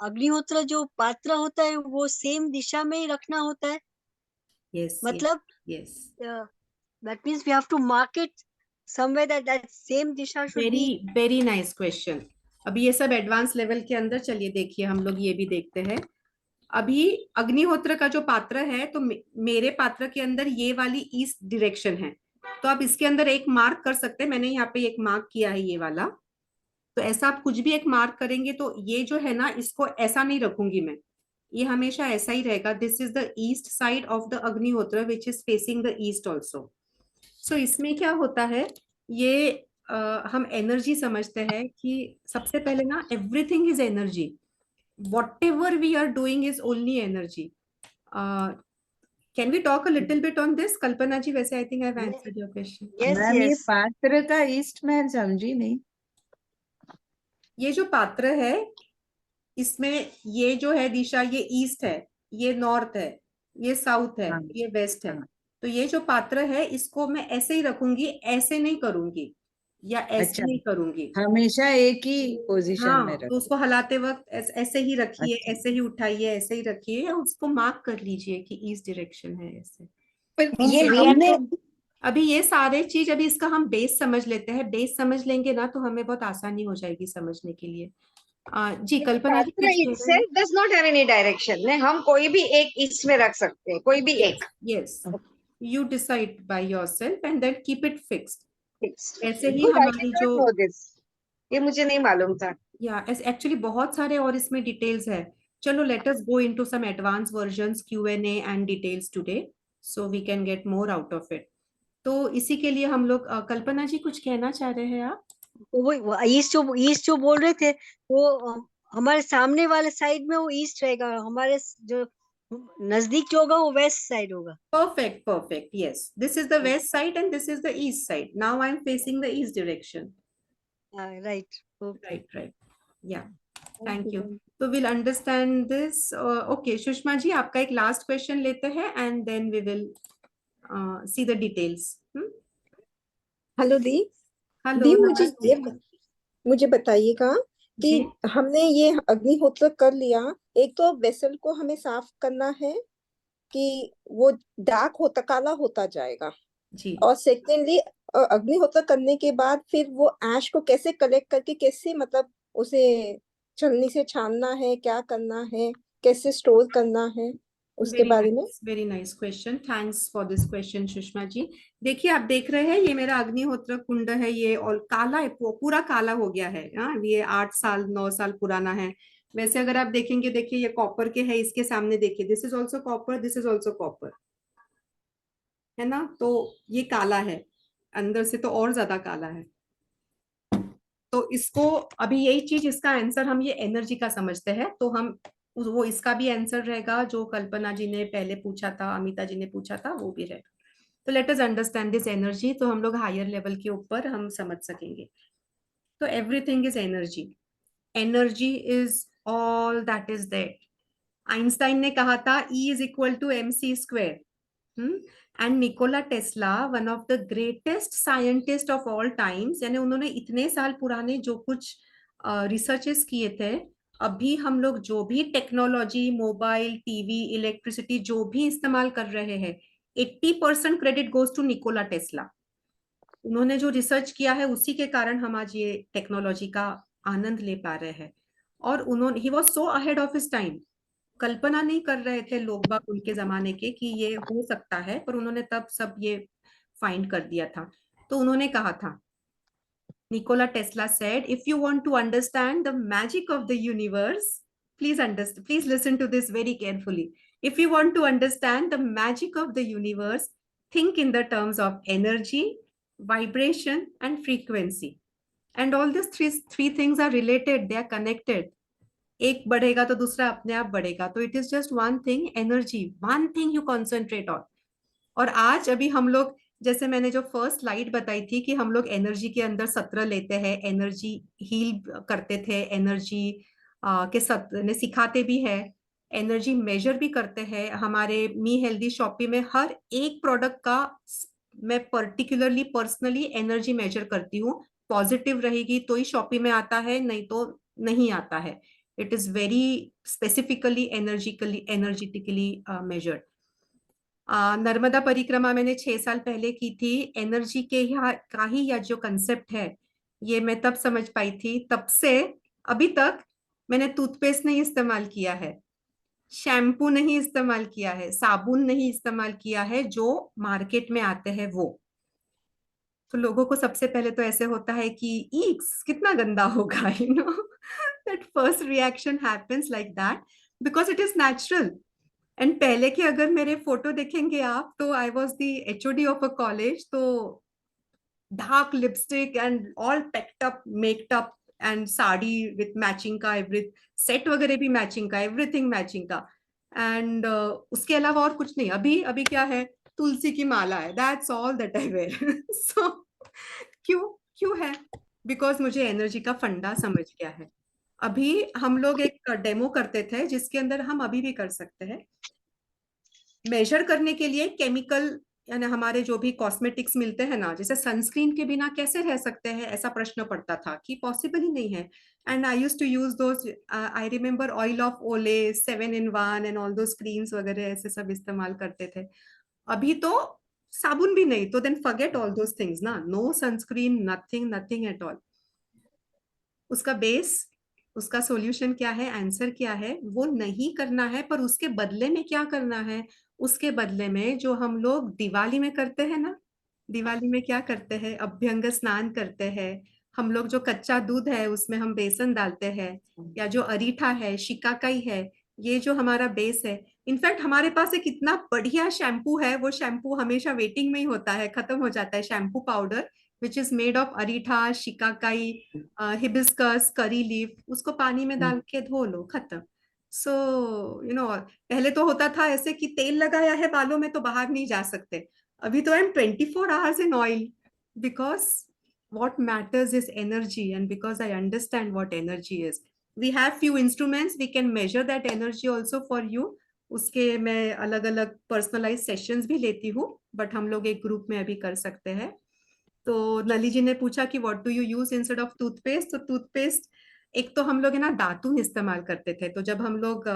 अग्निहोत्र जो पात्र होता है वो सेम दिशा में ही रखना होता है? Yes, मतलब yes. that means we have to mark it somewhere that same Disha should be. Very nice question. अभी ये सब एडवांस लेवल के अंदर, चलिए देखिए हम लोग ये भी देखते हैं। अभी अग्निहोत्र का जो पात्र है, तो मेरे पात्र के अंदर ये वाली ईस्ट डायरेक्शन है, तो आप इसके अंदर एक मार्क कर सकते हैं। मैंने यहाँ पे एक मार्क किया है ये वाला। तो ऐसा आप कुछ भी एक मार्क करेंगे तो ये जो है ना, इसको ऐसा नहीं रखूंगी मैं, ये हमेशा ऐसा ही रहेगा। This is the east side of the Agnihotra which is facing the east also. So इसमें क्या होता है, ये हम एनर्जी समझते हैं कि सबसे पहले ना everything is energy, whatever we are doing is only energy. Can we talk a little bit on this? Kalpana ji, वैसे I think I have answered your question. Ma'am ये पात्र का ईस्ट में समझी नहीं। ये जो पात्र है, इसमें ये जो है दिशा, ये ईस्ट है, ये नॉर्थ है, ये साउथ है, हाँ ये वेस्ट है। हाँ तो ये जो पात्र है इसको मैं ऐसे ही रखूंगी, ऐसे नहीं करूंगी या ऐसे अच्छा, नहीं करूंगी। हमेशा एक ही पोजीशन में हाँ, रख। तो उसको हिलाते वक्त ऐसे ही रखिए, अच्छा, ऐसे ही उठाइए, ऐसे ही रखिए, या उसको मार्क कर लीजिए कि ईस्ट डायरेक्शन है ऐसे। पर Means ये we have हमने to अभी ये सारे चीज, अभी इसका हम बेस समझ लेते हैं। बेस समझ लेंगे ना तो हमें बहुत आसानी हो जाएगी समझने के लिए। जी, कल्पना जी पात्र कुछ कह रहे हैं? itself does not have any direction ने हम कोई भी एक ईस्ट में रख सकते हैं, कोई भी एक yes, you decide by yourself and then keep it fixed. Fixed. ऐसे ही गुड, आई हमारी डिड जो, नॉट नो दिस, ये मुझे नहीं मालूम था। या एक्चुअली बहुत सारे और इसमें डिटेल्स है। चलो let us go into some advance versions, Q&A and details today, so we can get more out of it. तो इसी के लिए हम लोग, कल्पना जी कुछ कहना चाह रहे हैं आप? वो ईस्ट जो बोल रहे थे वो हमारे सामने वाले साइड में वो ईस्ट रहेगा, हमारे जो नजदीक जो होगा वो वेस्ट साइड होगा। Perfect, perfect. Yes, this is the west side and this is the east side. Now I'm facing the east direction. Right, okay, Right, right. Yeah, thank thank you. you. So we'll understand this. Okay, Sushma ji, आपका एक last question लेते हैं and then we will see the details. Hello the. Hello, दी नमस्ते मुझे बताइएगा कि जी। हमने ये अग्निहोत्र कर लिया, एक तो वेसल को हमें साफ करना है कि वो डार्क होता काला होता जाएगा, जी, और सेकेंडली अग्निहोत्र करने के बाद फिर वो ऐश को कैसे कलेक्ट करके कैसे मतलब उसे छलनी से छानना है, क्या करना है, कैसे स्टोर करना है, उसके बारे में। Very nice question. Thanks for this question Sushma ji. देखिए, आप देख रहे हैं ये मेरा अग्निहोत्र कुंड है, ये और काला है, पूरा काला हो गया है। हाँ, ये 8 साल 9 साल पुराना है। वैसे अगर आप देखेंगे, देखिए ये कॉपर के है, इसके सामने देखिए, this is also copper, this is also copper, है ना। तो ये काला है, अंदर से तो और ज्यादा काला है। तो इसको, अभी यही चीज, इसका आंसर हम ये एनर्जी का समझते हैं, तो हम वो इसका भी आंसर रहेगा जो कल्पना जी ने पहले पूछा था, अमिता जी ने पूछा था, वो भी रहेगा। तो let us understand this energy, तो हम लोग हायर लेवल के ऊपर हम समझ सकेंगे। तो everything is energy, energy is all that is there. Einstein ने कहा था E is equal to MC square. And Nikola Tesla, one of the greatest scientist of all times, यानी उन्होंने इतने साल पुराने जो कुछ रिसर्चेस किए थे, अभी हम लोग जो भी टेक्नोलॉजी, मोबाइल, टीवी, इलेक्ट्रिसिटी जो भी इस्तेमाल कर रहे हैं, 80% credit goes to Nikola Tesla. उन्होंने जो रिसर्च किया है उसी के कारण हम आज ये टेक्नोलॉजी का आनंद ले पा रहे हैं। और उन्होंने, he was so ahead of his time. कल्पना नहीं कर रहे थे लोग बाग उनके जमाने के कि ये हो सकता है, पर उन्होंने तब सब ये फाइंड कर दिया था। तो उन्होंने कहा था, Nikola Tesla said, if you want to understand the magic of the universe, please listen to this very carefully. If you want to understand the magic of the universe, think in the terms of energy, vibration, and frequency. And all these three things are related, they are connected. एक बढ़ेगा तो दूसरा अपने आप बढ़ेगा। तो it is just one thing, energy, one thing you concentrate on. और आज अभी हम लोग, जैसे मैंने जो फर्स्ट स्लाइड बताई थी कि हम लोग एनर्जी के अंदर सत्र लेते हैं, एनर्जी हील करते थे, एनर्जी के सत्र ने सिखाते भी है, एनर्जी मेजर भी करते हैं। हमारे मी हेल्दी शॉपी में हर एक प्रोडक्ट का मैं पर्टिकुलरली पर्सनली एनर्जी मेजर करती हूँ। पॉजिटिव रहेगी तो ही शॉपी में आता है, नहीं तो नहीं आता है। It is very specifically energetically measured. Narmada परिक्रमा मैंने 6 साल पहले की थी। एनर्जी के का ही या जो कंसेप्ट है, ये मैं तब समझ पाई थी। तब से अभी तक मैंने टूथपेस्ट नहीं इस्तेमाल किया है, शैम्पू नहीं इस्तेमाल किया है, साबुन नहीं इस्तेमाल किया है, जो मार्केट में आते हैं वो। तो लोगों को सबसे पहले तो ऐसे होता है कि ईक्स कितना गंदा होगा, you know, that first reaction happens like that, because it is natural. And पहले के अगर मेरे फोटो देखेंगे आप, तो I was the HOD of a college, तो dark lipstick and all packed up, maked up, and sari with matching का, every set वगैरह भी मैचिंग का, एवरीथिंग मैचिंग का। एंड उसके अलावा और कुछ नहीं। अभी अभी क्या है, तुलसी की माला है, that's all that I wear. So क्यों क्यों है? बिकॉज मुझे एनर्जी का फंडा समझ गया है। अभी हम लोग एक डेमो करते थे जिसके अंदर हम अभी भी कर सकते हैं। मेजर करने के लिए केमिकल, यानी हमारे जो भी कॉस्मेटिक्स मिलते हैं ना, जैसे सनस्क्रीन के बिना कैसे रह सकते हैं, ऐसा प्रश्न पड़ता था कि पॉसिबल ही नहीं है। And I used to use those, I remember oil of Olay 7 in 1 and all those creams वगैरह ऐसे सब इस्तेमाल करते थे। अभी तो साबुन भी नहीं, तो then forget all those things ना, no sunscreen, nothing nothing at all. उसका बेस, उसका सॉल्यूशन क्या है, आंसर क्या है, वो नहीं करना है, पर उसके बदले में क्या करना है, उसके बदले में जो हम लोग दिवाली में करते हैं ना, दिवाली में क्या करते हैं, अभ्यंग स्नान करते हैं हम लोग, जो कच्चा दूध है उसमें हम बेसन डालते हैं, या जो अरीठा है, शिकाकाई है, ये जो हमारा बेस है। इनफैक्ट हमारे पास एक इतना बढ़िया शैम्पू है, वो शैम्पू हमेशा वेटिंग में ही होता है, खत्म हो जाता है, shampoo powder which is made of aritha, shikakai, hibiscus, curry leaf, उसको पानी में डाल के धो लो, खत्म। सो यू नो, पहले तो होता था ऐसे कि तेल लगाया है बालों में तो बाहर नहीं जा सकते, अभी तो I am 24 hours in oil, because what matters is energy, and because I understand what energy is, we have few instruments, we can measure that energy also for you। उसके मैं अलग अलग पर्सनलाइज सेशंस भी लेती हूँ, but हम लोग एक ग्रुप में अभी कर सकते हैं। तो नली जी ने पूछा कि what do you use instead of toothpaste, तो टूथपेस्ट एक तो हम लोग है ना दातुन इस्तेमाल करते थे, तो जब हम लोग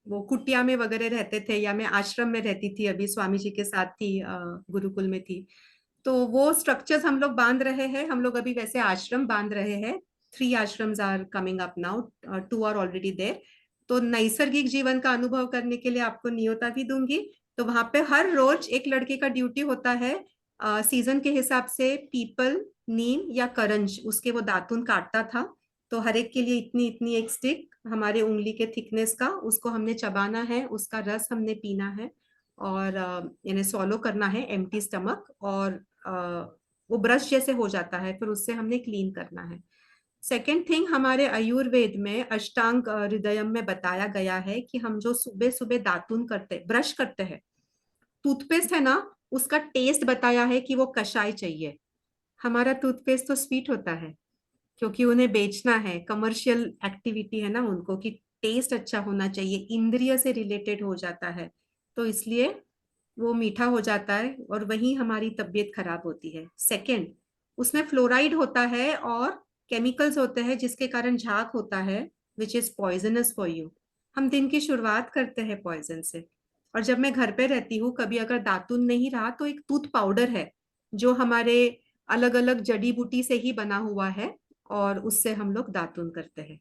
वो कुटिया में वगैरह रहते थे, या मैं आश्रम में रहती थी, अभी स्वामी जी के साथ थी, गुरुकुल में थी, तो वो स्ट्रक्चर्स हम लोग बांध रहे हैं, हम लोग अभी वैसे आश्रम बांध रहे हैं, 3 ashrams are coming up now, 2 are already there. तो नैसर्गिक जीवन का अनुभव करने के लिए आपको न्योता भी दूंगी। तो वहां पे हर रोज एक लड़के का ड्यूटी होता है, सीजन के हिसाब से पीपल, नीम या करंज, उसके वो दातुन काटता था, तो हर एक के लिए इतनी इतनी एक स्टिक हमारे उंगली के थिकनेस का, उसको हमने चबाना है, उसका रस हमने पीना है, और यानी सॉलो करना है एम्प्टी स्टमक, और वो ब्रश जैसे हो जाता है, फिर उससे हमने क्लीन करना है। सेकेंड थिंग, हमारे आयुर्वेद में अष्टांग हृदयम में बताया गया है कि हम जो सुबह सुबह दातुन करते, ब्रश करते हैं, टूथपेस्ट है ना, उसका टेस्ट बताया है कि वो कषाय चाहिए। हमारा टूथपेस्ट तो स्वीट होता है, क्योंकि उन्हें बेचना है, कमर्शियल एक्टिविटी है ना उनको, कि टेस्ट अच्छा होना चाहिए, इंद्रिय से रिलेटेड हो जाता है, तो इसलिए वो मीठा हो जाता है, और वहीं हमारी तबीयत खराब होती है। सेकंड, उसमें फ्लोराइड होता है और केमिकल्स होते हैं, जिसके कारण झाग होता है, which is poisonous for you. हम दिन की शुरुआत करते हैं पॉइजन से। और जब मैं घर पे रहती हूँ, कभी अगर दातुन नहीं रहा, तो एक टूथ पाउडर है जो हमारे अलग अलग जड़ी बूटी से ही बना हुआ है, और उससे हम लोग दातुन करते हैं।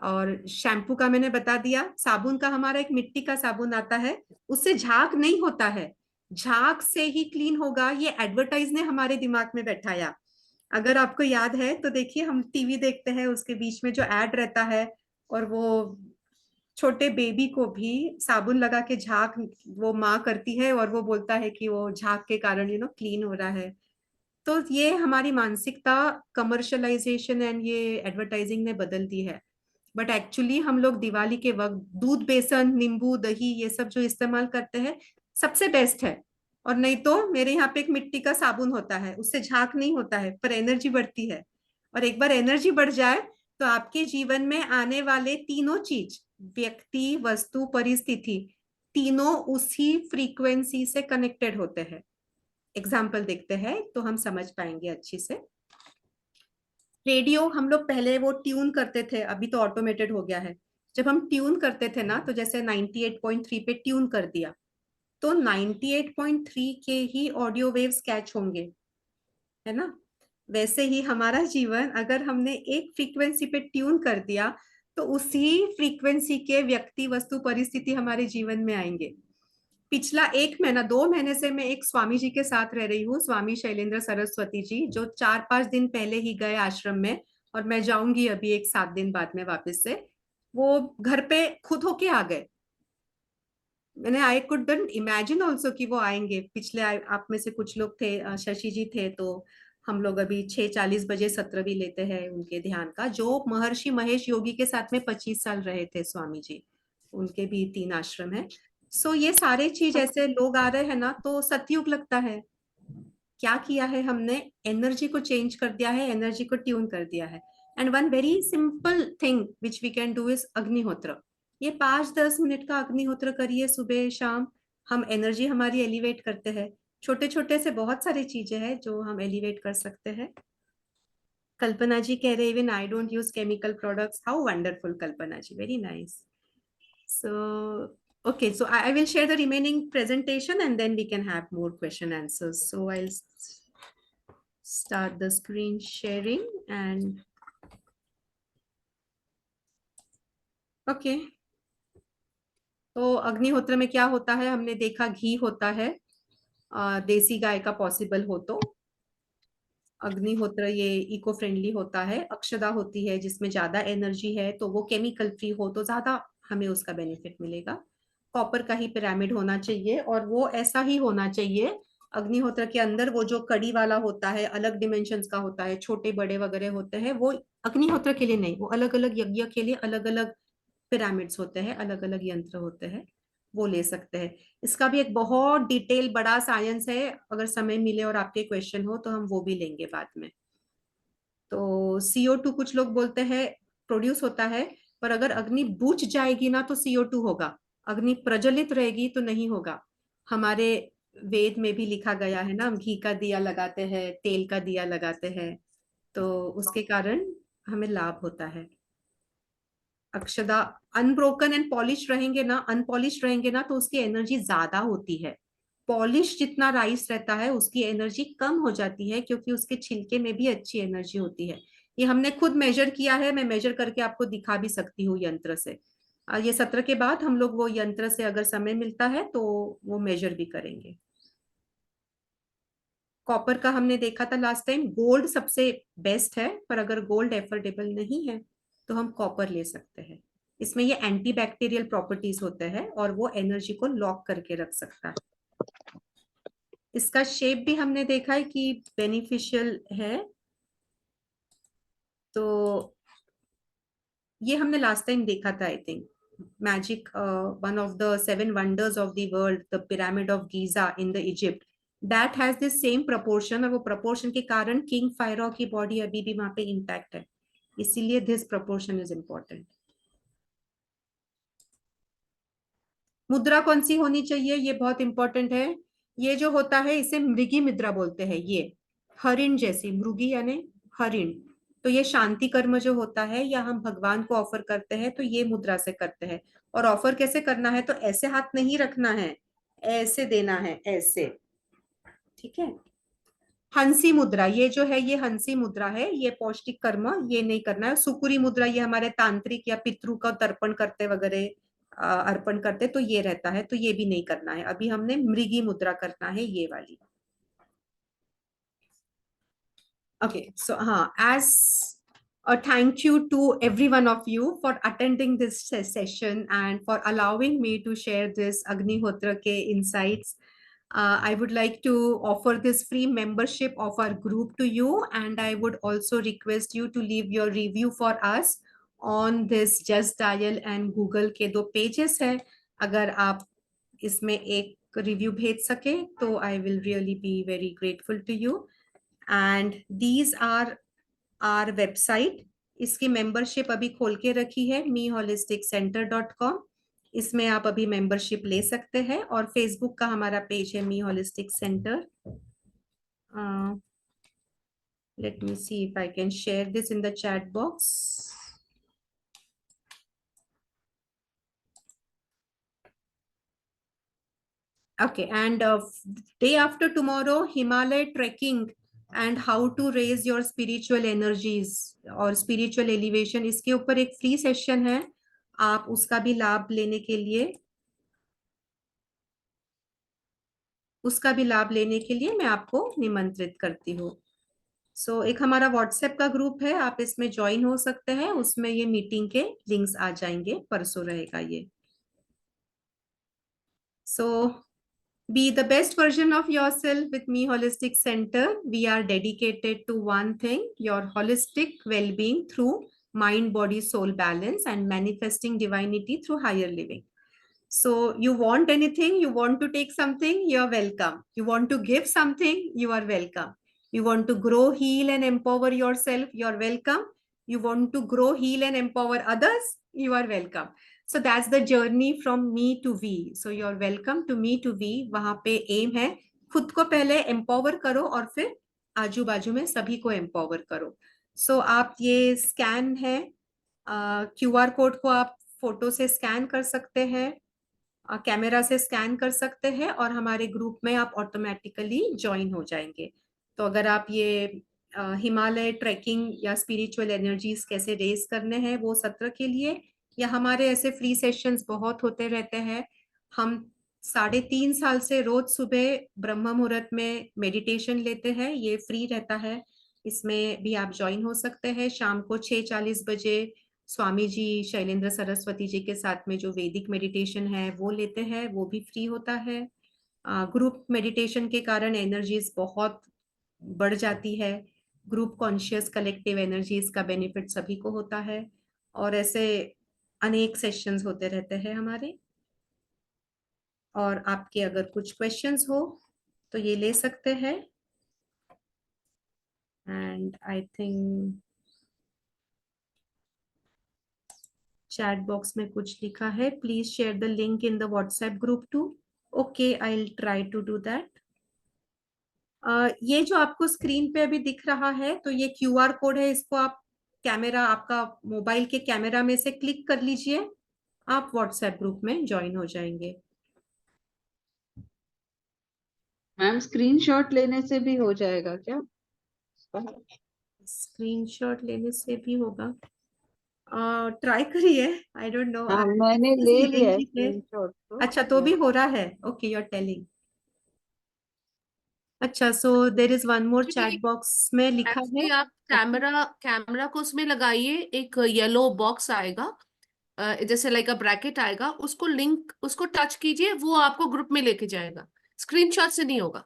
और शैम्पू का मैंने बता दिया, साबुन का हमारा एक मिट्टी का साबुन आता है, उससे झाग नहीं होता है, झाग से ही क्लीन होगा, ये एडवर्टाइज ने हमारे दिमाग में बैठाया। अगर आपको याद है तो देखिए, हम टीवी देखते हैं, उसके बीच में जो एड रहता है, और वो छोटे बेबी को भी साबुन लगा के झाग वो माँ करती है, और वो बोलता है कि वो झाग के कारण क्लीन हो रहा है। तो ये हमारी मानसिकता कमर्शलाइजेशन एंड ये एडवर्टाइजिंग ने बदल दी है। बट एक्चुअली हम लोग दिवाली के वक्त दूध, बेसन, नींबू, दही, ये सब जो इस्तेमाल करते हैं, सबसे बेस्ट है। और नहीं तो मेरे यहाँ पे एक मिट्टी का साबुन होता है, उससे झाग नहीं होता है, पर एनर्जी बढ़ती है। और एक बार एनर्जी बढ़ जाए, तो आपके जीवन में आने वाले तीनों चीज, व्यक्ति, वस्तु, परिस्थिति, तीनों उसी फ्रीक्वेंसी से कनेक्टेड होते हैं। एग्जाम्पल देखते हैं तो हम समझ पाएंगे अच्छी से। रेडियो हम लोग पहले वो ट्यून करते थे, अभी तो ऑटोमेटेड हो गया है। जब हम ट्यून करते थे ना, तो जैसे 98.3 पे ट्यून कर दिया, तो 98.3 के ही ऑडियो वेव्स कैच होंगे, है ना। वैसे ही हमारा जीवन, अगर हमने एक फ्रीक्वेंसी पे ट्यून कर दिया, तो उसी फ्रीक्वेंसी के व्यक्ति, वस्तु, परिस्थिति हमारे जीवन में आएंगे। पिछला 1 महीना, 2 महीने से मैं एक स्वामी जी के साथ रह रही हूँ, स्वामी शैलेंद्र सरस्वती जी, जो 4-5 दिन पहले ही गए आश्रम में, और मैं जाऊंगी अभी एक 7 दिन बाद में वापस से। वो घर पे खुद होके आ गए। मैंने आई कुडंट इमेजिन ऑल्सो कि वो आएंगे। पिछले आप में से कुछ लोग थे, शशि जी थे, तो हम लोग अभी 6:40 बजे सत्र भी लेते हैं उनके ध्यान का, जो महर्षि महेश योगी के साथ में 25 साल रहे थे स्वामी जी, उनके भी 3 आश्रम है। सो ये सारे चीज ऐसे लोग आ रहे हैं ना, तो सतयुग लगता है। क्या किया है हमने, एनर्जी को चेंज कर दिया है, एनर्जी को ट्यून कर दिया है। And one very simple thing which we can do is Agnihotra. ये 5-10 मिनट का अग्निहोत्र करिए सुबह शाम, हम एनर्जी हमारी एलिवेट करते हैं। छोटे छोटे से बहुत सारी चीजें हैं जो हम एलिवेट कर सकते हैं। कल्पना जी कह रहे even I don't use chemical products. How wonderful Kalpana ji, very nice. So, okay, so I will share the remaining presentation and then we can have more question answers. So I'll start the screen sharing and okay. तो अग्निहोत्र में क्या होता है, हमने देखा घी होता है, देसी गाय का पॉसिबल हो तो। अग्निहोत्र ये इको फ्रेंडली होता है। अक्षदा होती है जिसमें ज्यादा एनर्जी है, तो वो केमिकल फ्री हो तो ज्यादा हमें उसका बेनिफिट मिलेगा। कॉपर का ही पिरामिड होना चाहिए और वो ऐसा ही होना चाहिए। अग्निहोत्र के अंदर वो जो कड़ी वाला होता है, अलग डिमेंशंस का होता है, छोटे बड़े वगैरह होते हैं, वो अग्निहोत्र के लिए नहीं, वो अलग अलग यज्ञ के लिए अलग अलग पिरामिड्स होते हैं, अलग अलग यंत्र होते हैं, वो ले सकते हैं। इसका भी एक बहुत डिटेल बड़ा साइंस है, अगर समय मिले और आपके क्वेश्चन हो तो हम वो भी लेंगे बाद में। तो CO2 कुछ लोग बोलते हैं प्रोड्यूस होता है, पर अगर अग्नि बुझ जाएगी ना तो CO2 होगा, अग्नि प्रज्वलित रहेगी तो नहीं होगा। हमारे वेद में भी लिखा गया है ना, हम घी का दिया लगाते हैं, तेल का दिया लगाते हैं, तो उसके कारण हमें लाभ होता है। अक्षदा अनब्रोकन एंड पॉलिश रहेंगे ना, अनपॉलिश रहेंगे ना तो उसकी एनर्जी ज्यादा होती है। पॉलिश जितना राइस रहता है उसकी एनर्जी कम हो जाती है, क्योंकि उसके छिलके में भी अच्छी एनर्जी होती है। ये हमने खुद मेजर किया है, मैं मेजर करके आपको दिखा भी सकती हूँ यंत्र से। ये सत्र के बाद हम लोग वो यंत्र से अगर समय मिलता है तो वो मेजर भी करेंगे। कॉपर का हमने देखा था लास्ट टाइम, गोल्ड सबसे बेस्ट है, पर अगर गोल्ड एफोर्डेबल नहीं है तो हम कॉपर ले सकते हैं। इसमें ये एंटी बैक्टीरियल प्रॉपर्टीज होते हैं और वो एनर्जी को लॉक करके रख सकता है। इसका शेप भी हमने देखा है कि बेनिफिशियल है। तो ये हमने लास्ट टाइम देखा था, I think magic, one of the 7 wonders of the world, the pyramid of Giza in the Egypt, that has this same proportion, और वो प्रपोर्शन के कारण किंग फायरो की बॉडी अभी भी वहां पे इंटैक्ट है, इसीलिए दिस प्रपोर्शन इज इंपॉर्टेंट। मुद्रा कौन सी होनी चाहिए, ये बहुत इंपॉर्टेंट है। ये जो होता है इसे मृगी मुद्रा बोलते हैं। ये हरिण जैसी, मृगी यानी हरिण, तो ये शांति कर्म जो होता है या हम भगवान को ऑफर करते हैं तो ये मुद्रा से करते हैं। और ऑफर कैसे करना है, तो ऐसे हाथ नहीं रखना है, ऐसे देना है, ऐसे, ठीक है। हंसी मुद्रा ये जो है, ये हंसी मुद्रा है, ये पौष्टिक कर्म ये नहीं करना है। सुकुरी मुद्रा ये हमारे तांत्रिक या पितृ का तर्पण करते वगैरह, अर्पण करते तो ये रहता है, तो ये भी नहीं करना है। अभी हमने मृगी मुद्रा करना है, ये वाली। Okay, so as a thank you to every one of you for attending this session and for allowing me to share this Agnihotra ke insights. I would like to offer this free membership of our group to you, and I would also request you to leave your review for us on this Just Dial and Google के 2 pages है। अगर आप इसमें एक review भेज सके तो I will really be very grateful to you. And these are our website, इसकी मेंबरशिप अभी खोल के रखी है meholisticcenter.com, इसमें आप अभी मेंबरशिप ले सकते हैं। और फेसबुक का हमारा पेज है me holistic center. Let me see if I can share this in the chat box. Okay, and day after tomorrow, Himalaya trekking and how to raise your spiritual energies और spiritual elevation, इसके ऊपर एक free session है, आप उसका भी लाभ लेने के लिए, मैं आपको निमंत्रित करती हूँ। सो एक हमारा व्हाट्सएप का ग्रुप है, आप इसमें ज्वाइन हो सकते हैं, उसमें ये मीटिंग के लिंक्स आ जाएंगे, परसों रहेगा ये। सो be the best version of yourself with Me Holistic Center. We are dedicated to one thing, your holistic well-being through mind, body, soul balance and manifesting divinity through higher living. So you want anything, you want to take something, you're welcome. You want to give something, you are welcome. You want to grow, heal and empower yourself, you're welcome. You want to grow, heal and empower others, you are welcome. So that's the journey from me to we. So you're welcome to me to we. वहां पे M है खुद को पहले empower करो और फिर आजू बाजू में सभी को एम्पावर करो. सो आप ये स्कैन है QR कोड को आप फोटो से स्कैन कर सकते हैं, कैमरा से स्कैन कर सकते हैं और हमारे ग्रुप में आप ऑटोमेटिकली ज्वाइन हो जाएंगे. तो अगर आप ये हिमालय ट्रैकिंग या स्पिरिचुअल एनर्जीज कैसे रेज करने हैं वो सत्र के लिए, या हमारे ऐसे फ्री सेशंस बहुत होते रहते हैं. हम 3.5 साल से रोज सुबह ब्रह्म मुहूर्त में मेडिटेशन लेते हैं, ये फ्री रहता है, इसमें भी आप ज्वाइन हो सकते हैं. शाम को 6:40 बजे स्वामी जी शैलेंद्र सरस्वती जी के साथ में जो वैदिक मेडिटेशन है वो लेते हैं, वो भी फ्री होता है. ग्रुप मेडिटेशन के कारण एनर्जीज बहुत बढ़ जाती है. ग्रुप कॉन्शियस कलेक्टिव एनर्जीज का बेनिफिट सभी को होता है. और ऐसे अनेक सेशंस होते रहते हैं हमारे. और आपके अगर कुछ क्वेश्चंस हो तो ये ले सकते हैं. And I think chat box में कुछ लिखा है, please share the link in the WhatsApp group too. Okay, I will try to do that. ये जो आपको स्क्रीन पे अभी दिख रहा है तो ये QR कोड है, इसको आप कैमरा आपका मोबाइल के कैमरा में से क्लिक कर लीजिए, आप व्हाट्सएप ग्रुप में ज्वाइन हो जाएंगे. मैम स्क्रीनशॉट लेने से भी हो जाएगा क्या? स्क्रीनशॉट लेने से भी होगा, ट्राई करिए. I don't know. हाँ मैंने ले लिया है स्क्रीनशॉट तो. अच्छा, तो भी हो रहा है. Okay, you are telling. अच्छा, so there is one more chat box में लिखा है. Actually, आप कैमरा को उसमें लगाइए, एक येलो बॉक्स आएगा, जैसे लाइक अ ब्रैकेट आएगा, उसको टच कीजिए, वो आपको ग्रुप में लेके जाएगा, स्क्रीनशॉट से नहीं होगा.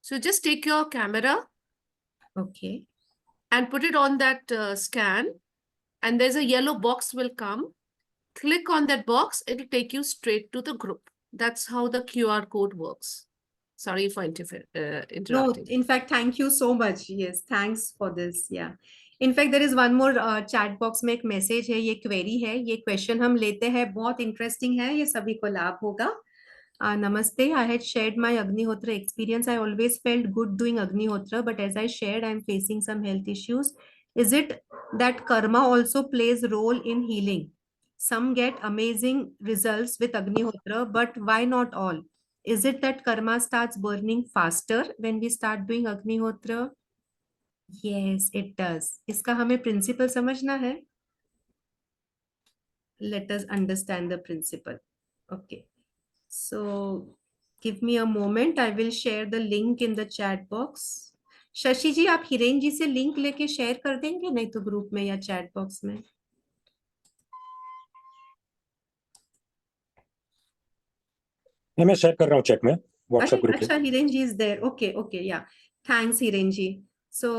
So just take your camera okay, and put it on that scan, and there's a yellow box will come. Click on that box, it'll take you straight to the group. That's how the QR code works. Sorry for no, interrupting. in fact, thank you so much. Yes, thanks for this. Yeah. In fact, there is one more chat box में एक message है, ये query है, ये question हम लेते हैं, बहुत इंटरेस्टिंग है, ये सभी को लाभ होगा. Namaste. I had shared my Agnihotra experience. I always felt good doing Agnihotra, but as I shared, I'm facing some health issues. Is it that karma also plays role in healing? Some get amazing results with Agnihotra, but why not all? Is it that karma starts burning faster when we start doing Agnihotra? Yes, it does. इसका हमें principle समझना है. Let us understand the principle. Okay. So give me a moment. I will share the link in the chat box. Shashi ji, आप हिरेन जी से link लेके share कर देंगे, नहीं तो ग्रुप में या चैट बॉक्स में. नहीं, मैं शेयर कर रहा हूँ चैट में व्हाट्सएप ग्रुप अच्छा, Hiren ji is there. Okay okay, yeah thanks Hiren ji. So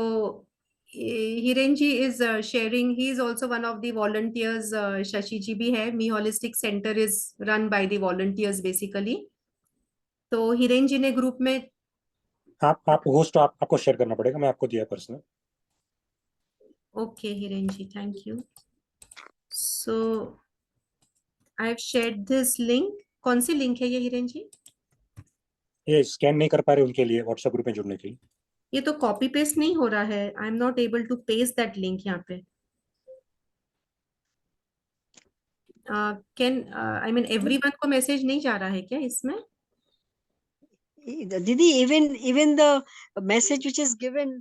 Hiren ji is sharing, he is also one of the volunteers. Shashi ji भी है. Me holistic center is run by the volunteers basically. तो हिरेन जी ने ग्रुप में आप होस्ट, आपको शेयर करना पड़ेगा, मैं आपको दिया personal. Okay Hiren ji, thank you. So I have shared this link. कौन सी लिंक है ये हिरेन जी? ये स्कैन नहीं कर पा रहे उनके लिए व्हाट्सएप ग्रुप में जुड़ने के लिए. ये तो कॉपी पेस्ट नहीं हो रहा है. I am not able to paste that link यहाँ पे. कैन आई मीन एवरीवन को मैसेज नहीं जा रहा है क्या इसमें? Didi, even the message which is given,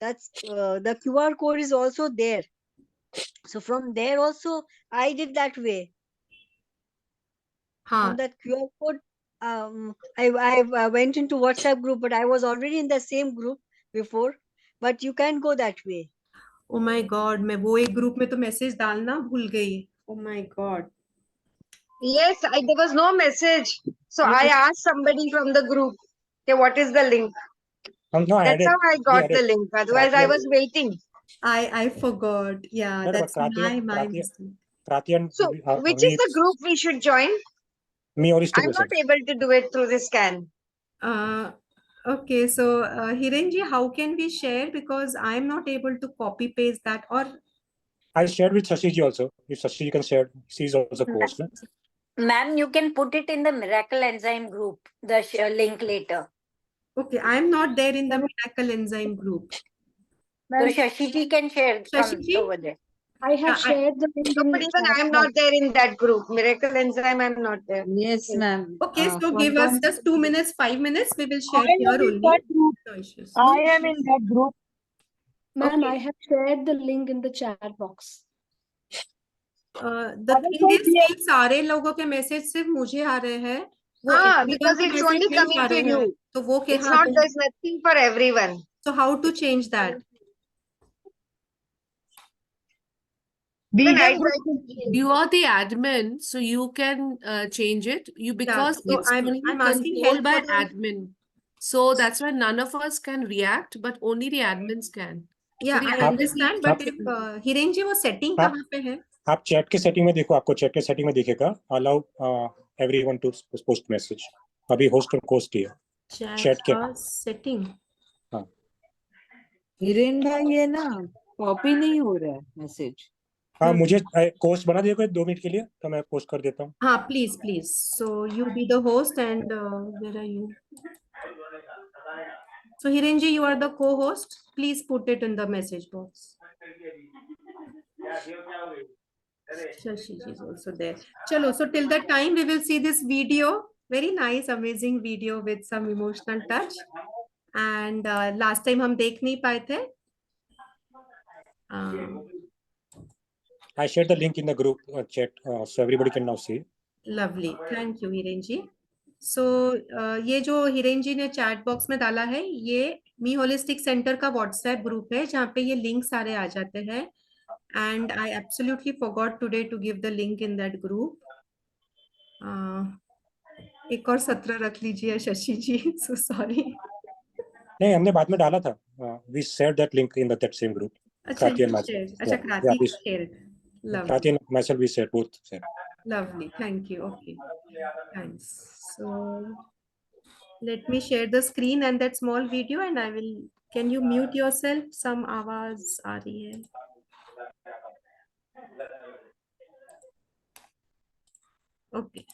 that's the QR code is also there. So from there also, I did that way. हाँ. From that QR code, I went into WhatsApp group, but I was already in the same group before. But you can go that way. Oh my God, मैं वो एक group में तो message डालना भूल गई. Oh my God. Yes, there was no message. So I asked somebody from the group, okay, what is the link? No, That's how I got the link. Otherwise, I was waiting. I forgot. Yeah, that's my mistake. So, which is the group we should join? Me holistic. I'm not able to do it through the scan. Okay, so Hiren ji, how can we share? Because I'm not able to copy paste that. Or I shared with Shashi ji also. If Shashi ji can share, she is also co-host. No? Ma'am, you can put it in the Miracle Enzyme group, the link later. Okay, I am not there in the Miracle Enzyme group. So Shashi ji can share Shashi from ji? over there. I have Yeah, shared the link No, in but the even chat I am box. not there in that group. Miracle Enzyme, I am not there. Yes, ma'am. Okay, so For give us one- just 2 minutes, 5 minutes. We will share I am here in only. that group. No issues. I am in that group. Ma'am, Okay. I have shared the link in the chat box. The thing is कि सारे लोगों के message सिर्फ मुझे आ रहे हैं, वो Ah, everyone because के it's मैसेज only नहीं coming जा to रहे हैं, you. तो वो के It's हाँ not, तो there's nothing for everyone. so how to change that? Even I Vegan tried to change. You are the admin, so you can change it. You because so it's I'm only asking controlled help by for the- admin. So that's why none of us can react, but only the admins can. Yeah, So the I admins understand, need but to- if Hiren जी वो setting हाँ। कहाँ पे है? आप chat के setting में देखो, आपको चैट के सेटिंग में दिखेगा allow everyone to post message. अभी होस्ट और कोस्ट ही है Chat Chat के- का setting. हिरेन भाई ये ना कॉपी नहीं हो रहा है मैसेज. हाँ, मुझे कोस्ट बना दिया 2 मिनट के लिए, तो मैं पोस्ट कर देता हूँ. हाँ, please, please. So you be the host and where are you? So Hiren ji, you are the co-host. Please put it in the message box. Shashi ji is also there. Chalo, so till that time we will see this video. Very nice, amazing video with some emotional touch. And last time हम देख नहीं पाए थे. I shared the link in the group chat, so everybody can now see. Lovely, thank you Hiren ji. So ये जो हिरेन जी ने chat box में डाला है, ये मी होलिस्टिक सेंटर का व्हाट्सएप ग्रुप है जहाँ पे ये लिंक सारे आ जाते हैं. And I absolutely forgot today to give the link in that group. एक और सत्र रख लीजिए शशि जी. So sorry. नहीं, हमने बाद में डाला था. We shared that link in that same group. अच्छा Krati and you myself. shared. अच्छा Yeah, Krati we- shared. Lovely. Krati and myself we shared both. Shared. Lovely, thank you. Okay, thanks. So let me share the screen and that small video, and I will. Can you mute yourself? Some आवाज आ रही है. Okay.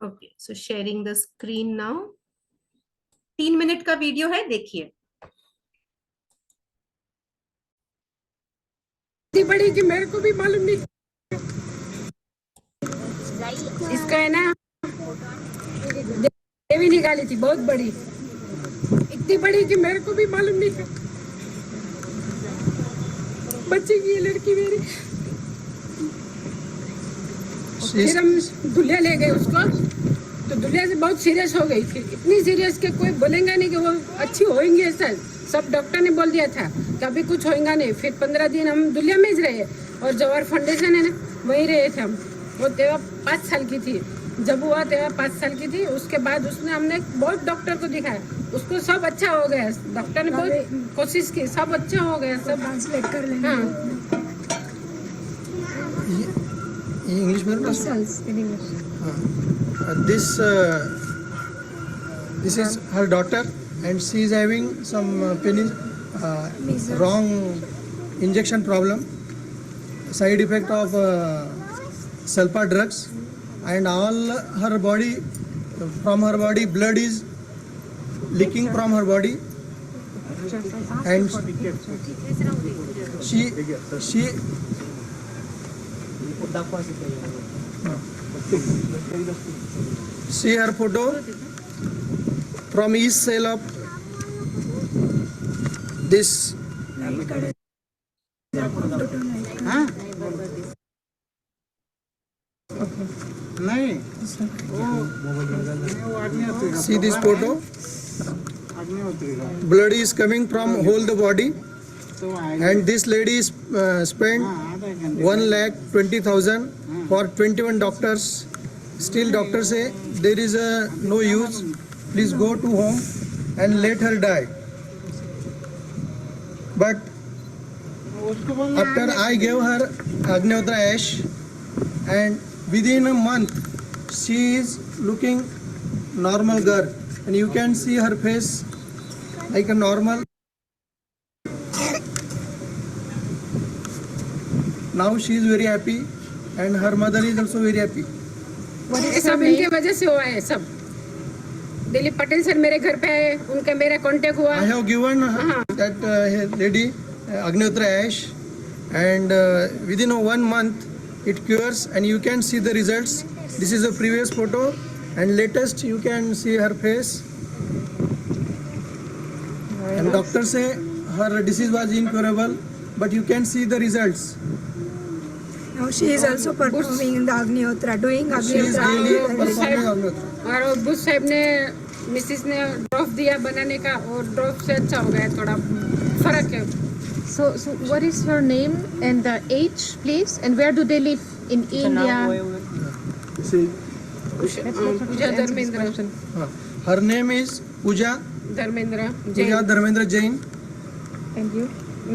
Okay, so sharing the screen now. 3 minute का video है, देखिए. इतनी बड़ी कि मेरे को भी मालूम नहीं. इसका है ना देवी निकाली थी बहुत बड़ी, इतनी बड़ी कि मेरे को भी मालूम नहीं था. बच्चे की ये लड़की मेरी. फिर हम दुल्हे ले गए उसको, तो दुल्हे से बहुत सीरियस हो गई थी. इतनी सीरियस कि कोई बोलेगा नहीं कि वो अच्छी होंगी. ऐसा सब डॉक्टर ने बोल दिया था कि अभी कुछ होगा नहीं. फिर 15 दिन हम दुल्हे में ही रहे और जवाहर फाउंडेशन है ना वहीं रहे थे हम. वो तेवा 5 साल की थी जब हुआ, तेवा 5 साल की थी. उसके बाद उसने हमने बहुत डॉक्टर को दिखाया, उसको सब अच्छा हो गया. डॉक्टर ने बहुत कोशिश की, सब अच्छा हो गया. सब ट्रांसलेट कर लेंगे. हाँ इंग्लिश में this is her daughter and she is having some wrong injection problem, side effect of sulfa drugs, and all her body, from her body blood is leaking from her body, and she see her photo from each cell of this. See this photo. Blood is coming from whole the body and this lady spent 1,20,000 for 21 doctors. Still doctors say there is no use, please go to home and let her die. But after I gave her Agnihotra ash, and within a month she is looking normal girl, and you can see her face like a normal. Now she is very happy and her mother is also very happy. ये सब इनके वजह से हुआ है सब। Dilip Patel sir मेरे घर पे आए, उनका मेरा कांटेक्ट हुआ। I have given that lady Agnihotra ash, and within 1 month it cures, and you can see the results. This is a previous photo, and latest you can see her face. And doctor say her disease was incurable, but you can see the results. Now she is also performing in the Agnihotra, doing She is daily performing Agnihotra. Agnihotra. और Bush साहब ने Mrs ने drop दिया बनाने का, और drop से अच्छा हो गया, थोड़ा फर्क है। So what is her name and the age, please? And where do they live? In India? See, Puja Dharmendra. her name is Pooja Dharmendra Pooja Dharmendra Jain. And you?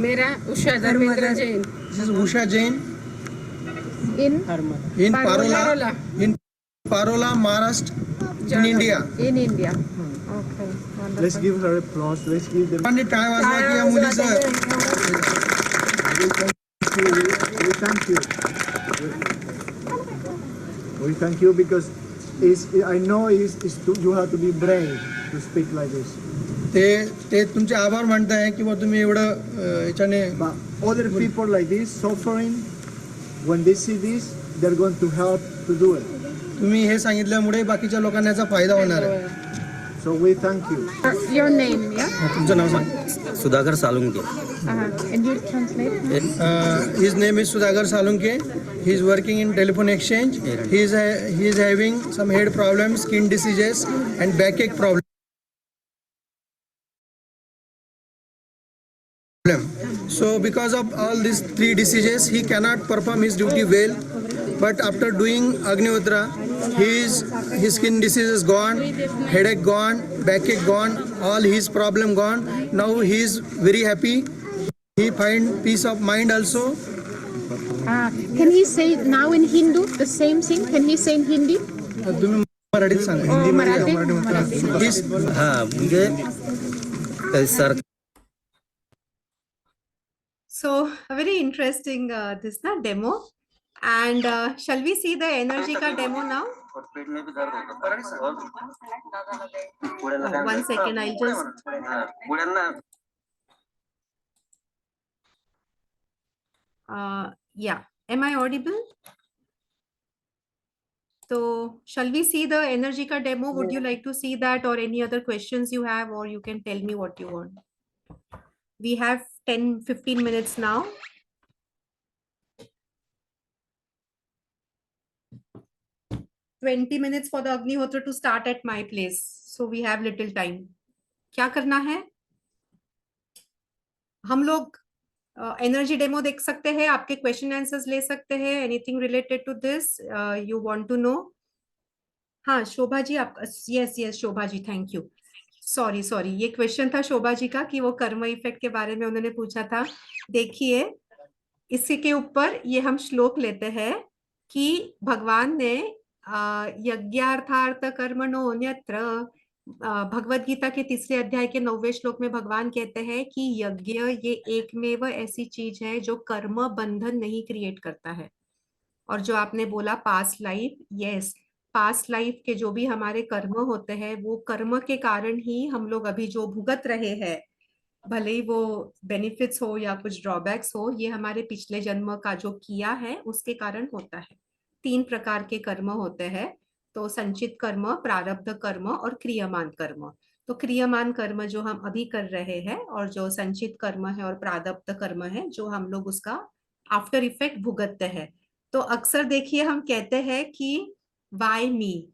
मेरा Usha Dharmendra Jain. This is Usha Jain In? in Parola. Parola, Maharashtra, in India. In India. Okay. Wonderful. Let's give her applause. Let's give them. Time वाजवा किया मुलीचा. We thank you. We thank you because I know you have to be brave to speak like this. ते तुमचे आभार मानत आहे की तुम्ही एवढं याच्याने. Other people like this suffering, when they see this, they're going to help to do it. तुम्ही हे सांगितल्यामुळे बाकीच्या लोकांना याचा फायदा होणार आहे. So we thank you. Your name, yeah? तुमचं नाव सांग. Sudhakar Salunke. And you translate? His name is Sudhakar Salunke. He is working in telephone exchange. He is having some head problems, skin diseases, and backache problem. So because of all these 3 diseases, he cannot perform his duty well. But after doing Agnihotra, his skin disease is gone, headache gone, backache gone, all his problem gone. Now he is very happy. He find peace of mind also. Can he say now in Hindu the same thing? Can he say in Hindi? तुम्ही मराठीत सांगा. Oh, Marathi. हाँ मुझे sir. So a very interesting this demo, and shall we see the energy ka demo now? One second, I'll just. Yeah, am I audible? So shall we see the energy ka demo? Would you like to see that, or any other questions you have, or you can tell me what you want? We have 10-15 minutes now. $20 minutes for the Agnihotra to start at my place. So we have little time. क्या करना है? हम लोग energy demo देख सकते हैं, आपके question answers ले सकते हैं, anything related to this you want to know. हाँ शोभा जी, आप yes Shobha ji, thank you. Sorry ये क्वेश्चन था शोभा जी का कि वो कर्म इफेक्ट के बारे में उन्होंने पूछा था. देखिए इसी के ऊपर ये हम श्लोक लेते हैं कि भगवान ने यज्ञार्थार्थ कर्मणो अन्यत्र, भगवत गीता के 3 अध्याय के 9वें श्लोक में भगवान कहते हैं कि यज्ञ ये एकमेव ऐसी चीज है जो कर्म बंधन नहीं क्रिएट करता है. और जो आपने बोला past life, yes, past life के जो भी हमारे कर्म होते हैं वो कर्म के कारण ही हम लोग अभी जो भुगत रहे हैं, भले ही वो बेनिफिट्स हो या कुछ ड्रॉबैक्स हो, ये हमारे पिछले जन्म का जो किया है उसके कारण होता है. 3 प्रकार के कर्म होते हैं, तो संचित कर्म, प्रारब्ध कर्म और क्रियमान कर्म. तो क्रियमान कर्म जो हम अभी कर रहे हैं, और जो संचित कर्म है और प्रारब्ध कर्म है जो हम लोग उसका आफ्टर इफेक्ट भुगतते हैं. तो अक्सर देखिए हम कहते हैं कि वाई मी.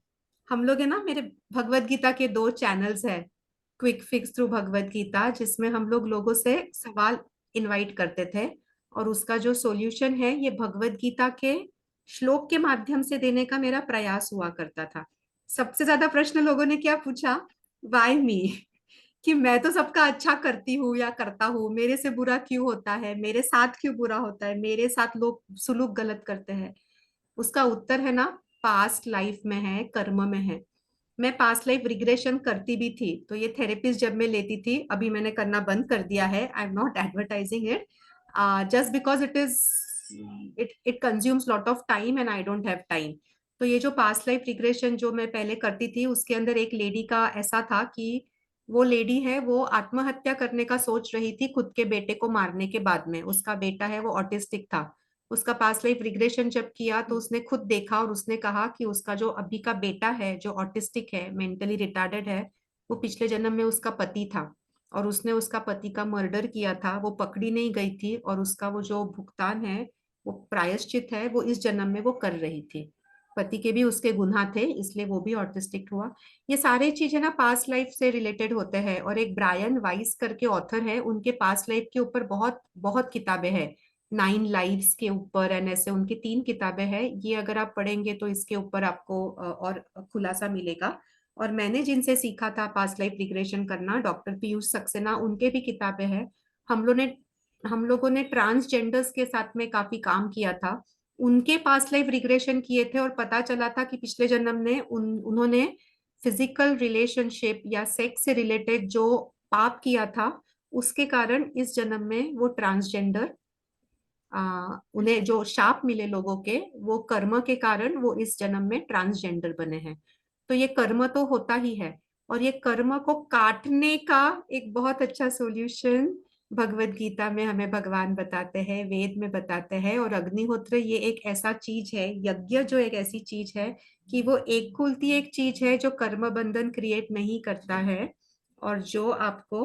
हम लोग है ना, मेरे भगवत गीता के 2 चैनल्स है, quick fix through Bhagavad Gita, जिसमें हम लोग लोगों से सवाल इनवाइट करते थे, और उसका जो सॉल्यूशन है ये भगवत गीता के श्लोक के माध्यम से देने का मेरा प्रयास हुआ करता था। सबसे ज्यादा प्रश्न लोगों ने क्या पूछा, वाई मी, कि मैं तो सबका अच्छा करती हूँ या करता हूँ, मेरे से बुरा क्यों होता है, मेरे साथ क्यों बुरा होता है, मेरे साथ लोग सुलूक गलत करते हैं। उसका उत्तर है ना, पास्ट लाइफ में है, कर्म में है। मैं पास्ट लाइफ रिग्रेशन करती भी थी, तो ये थेरेपिस्ट जब मैं लेती थी, अभी मैंने करना बंद कर दिया है, I am not advertising it, just because it consumes lot of time and I don't have time. तो ये जो पास्ट लाइफ रिग्रेशन जो मैं पहले करती थी, उसके अंदर एक लेडी का ऐसा था कि वो लेडी है, वो आत्महत्या करने का सोच रही थी खुद के बेटे को मारने के बाद में। उसका बेटा है वो ऑटिस्टिक था। उसका पास्ट लाइफ रिग्रेशन जब किया तो उसने खुद देखा और उसने कहा कि उसका जो अभी का बेटा है जो ऑटिस्टिक है, मेंटली रिटार्डेड है, वो पिछले जन्म में उसका पति था और उसने उसका पति का मर्डर किया था। वो पकड़ी नहीं गई थी और उसका वो जो भुगतान है, वो प्रायश्चित है, वो इस जन्म में वो कर रही थी। पति के भी उसके गुनाह थे, इसलिए वो भी ऑटिस्टिक हुआ। ये सारे चीजें ना पास्ट लाइफ से रिलेटेड होते हैं। और एक ब्रायन वाइस करके ऑथर है, उनके पास्ट लाइफ के ऊपर बहुत बहुत किताबें हैं, 9 लाइव्स के ऊपर, एंड ऐसे उनकी 3 किताबें हैं। ये अगर आप पढ़ेंगे तो इसके ऊपर आपको और खुलासा मिलेगा। और मैंने जिनसे सीखा था पास्ट लाइफ रिग्रेशन करना, डॉक्टर पीयूष सक्सेना, उनके भी किताबें हैं। हम लोगों ने ट्रांसजेंडर्स के साथ में काफी काम किया था। उनके पास्ट लाइफ रिग्रेशन किए थे और पता चला था कि पिछले जन्म में उन्होंने फिजिकल रिलेशनशिप या सेक्स से रिलेटेड जो पाप किया था, उसके कारण इस जन्म में वो ट्रांसजेंडर, उन्हें जो शाप मिले लोगों के, वो कर्म के कारण वो इस जन्म में ट्रांसजेंडर बने हैं। तो ये कर्म तो होता ही है, और ये कर्म को काटने का एक बहुत अच्छा सॉल्यूशन भगवत गीता में हमें भगवान बताते हैं, वेद में बताते हैं। और अग्निहोत्र ये एक ऐसा चीज है, यज्ञ जो एक ऐसी चीज है कि वो एक कुलती एक चीज है जो कर्म बंधन क्रिएट नहीं करता है, और जो आपको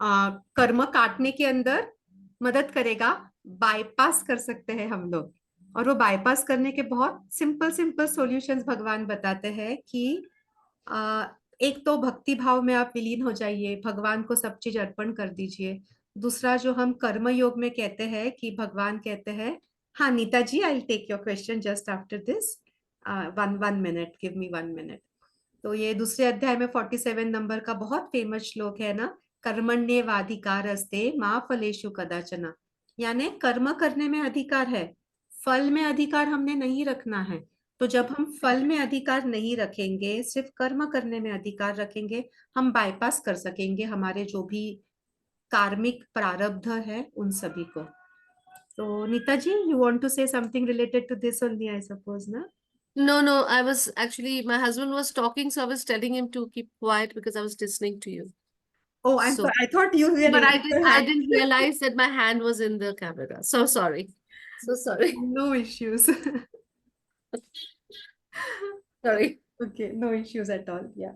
कर्म काटने के अंदर मदद करेगा। बाईपास कर सकते हैं हम लोग, और वो बाईपास करने के बहुत सिंपल सिंपल सॉल्यूशंस भगवान बताते हैं कि एक तो भक्ति भाव में आप विलीन हो जाइए, भगवान को सब चीज अर्पण कर दीजिए। दूसरा जो हम कर्म योग में कहते हैं कि भगवान कहते हैं, हाँ Nita ji, I will take your question just after this, one minute, give me 1 minute. तो ये दूसरे अध्याय में 47 नंबर का बहुत फेमस श्लोक है ना, कर्मण्येवाधिकारस्ते मा फलेषु कदाचन, यानी कर्म करने में अधिकार है, फल में अधिकार हमने नहीं रखना है। तो जब हम फल में अधिकार नहीं रखेंगे, सिर्फ कर्म करने में अधिकार रखेंगे, हम बाईपास कर सकेंगे हमारे जो भी कार्मिक प्रारब्ध है उन सभी को। तो Nita ji, you want to say something related to this only, I suppose ना? No, I was actually, my husband was talking, so I was telling him to keep quiet because I was listening to you. Oh, I'm sorry. I thought you were. But I didn't realize that my hand was in the camera. So sorry. So sorry. No issues. Sorry. Okay, no issues at all. Yeah.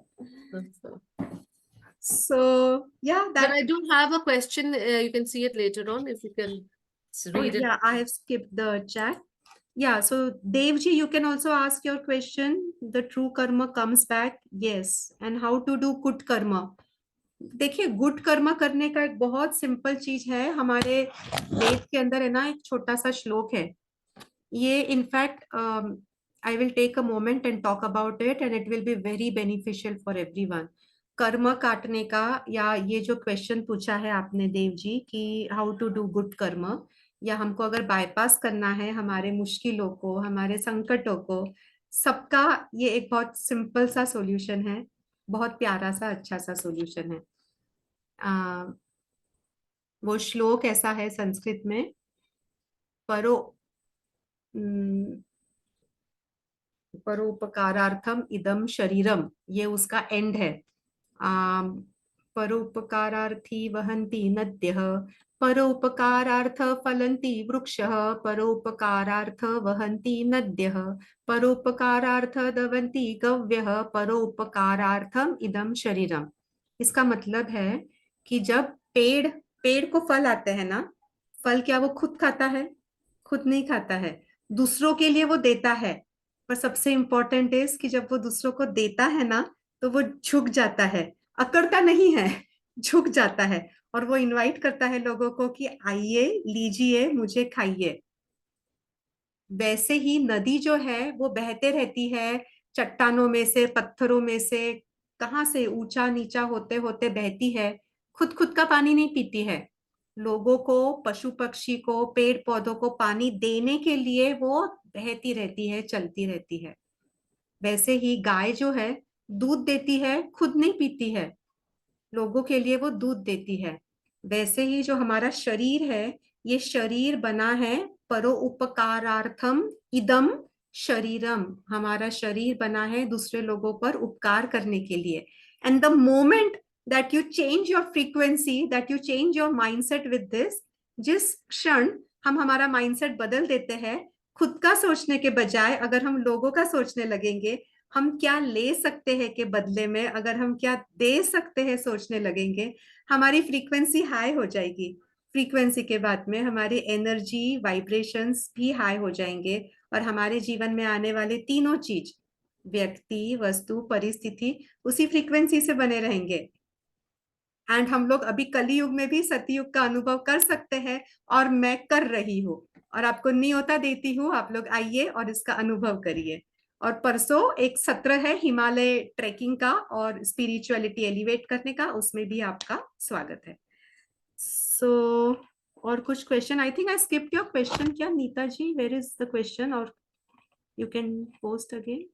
So yeah, that. But I do have a question. You can see it later on if you can read it. Yeah, I have skipped the chat. Yeah, so Devji, you can also ask your question. The true karma comes back. Yes, and how to do good karma. देखिए, good कर्म करने का एक बहुत simple चीज है, हमारे वेद के अंदर है ना, एक छोटा सा श्लोक है। ये in fact I will take a moment and talk about it, and it will be very beneficial for everyone. कर्म काटने का, या ये जो क्वेश्चन पूछा है आपने देव जी कि हाउ टू डू गुड कर्म, या हमको अगर बाईपास करना है हमारे मुश्किलों को, हमारे संकटों को, सबका ये एक बहुत सिंपल सा सॉल्यूशन है, बहुत प्यारा सा अच्छा सा सॉल्यूशन है। वो श्लोक ऐसा है संस्कृत में, परोपकारार्थम इदम शरीरम, ये उसका एंड है। परोपकारार्थी वहन्ति नद्यः, परोपकारार्थ फलन्ति वृक्षः, परोपकारार्थ वहन्ति नद्यः, परोपकारार्थ दवन्ति गव्यः, परोपकारार्थम इदम शरीरम। इसका मतलब है कि जब पेड़ को फल आते हैं ना, फल क्या वो खुद खाता है? खुद नहीं खाता है, दूसरों के लिए वो देता है। पर सबसे इम्पोर्टेंट है कि जब वो दूसरों को देता है ना, तो वो झुक जाता है, अकड़ता नहीं है, झुक जाता है और वो इनवाइट करता है लोगों को कि आइए, लीजिए, मुझे खाइए। वैसे ही नदी जो है वो बहते रहती है, चट्टानों में से, पत्थरों में से, कहाँ से ऊंचा नीचा होते होते बहती है। खुद का पानी नहीं पीती है, लोगों को, पशु पक्षी को, पेड़ पौधों को पानी देने के लिए वो बहती रहती है, चलती रहती है। वैसे ही गाय जो है दूध देती है, खुद नहीं पीती है, लोगों के लिए वो दूध देती है। वैसे ही जो हमारा शरीर है, ये शरीर बना है परोपकारार्थम इदम शरीरम। हमारा शरीर बना है दूसरे लोगों पर उपकार करने के लिए। And the moment that you change your frequency, that you change your mindset with this, जिस क्षण हम हमारा माइंडसेट बदल देते हैं, खुद का सोचने के बजाय अगर हम लोगों का सोचने लगेंगे, हम क्या ले सकते हैं के बदले में अगर हम क्या दे सकते हैं सोचने लगेंगे, हमारी फ्रीक्वेंसी हाई हो जाएगी। फ्रीक्वेंसी के बाद में हमारी एनर्जी, वाइब्रेशंस भी हाई हो जाएंगे और हमारे जीवन में आने वाले तीनों चीज, व्यक्ति, वस्तु, परिस्थिति, उसी फ्रीक्वेंसी से बने रहेंगे। एंड हम लोग अभी कलियुग में भी सतयुग का अनुभव कर सकते हैं, और मैं कर रही हूँ और आपको न्योता देती हूँ, आप लोग आइए और इसका अनुभव करिए। और परसों एक सत्र है हिमालय ट्रेकिंग का और स्पिरिचुअलिटी एलिवेट करने का, उसमें भी आपका स्वागत है। सो और कुछ question? I think I skipped your question. क्या नीता जी, वेयर इज द क्वेश्चन? और you can post again.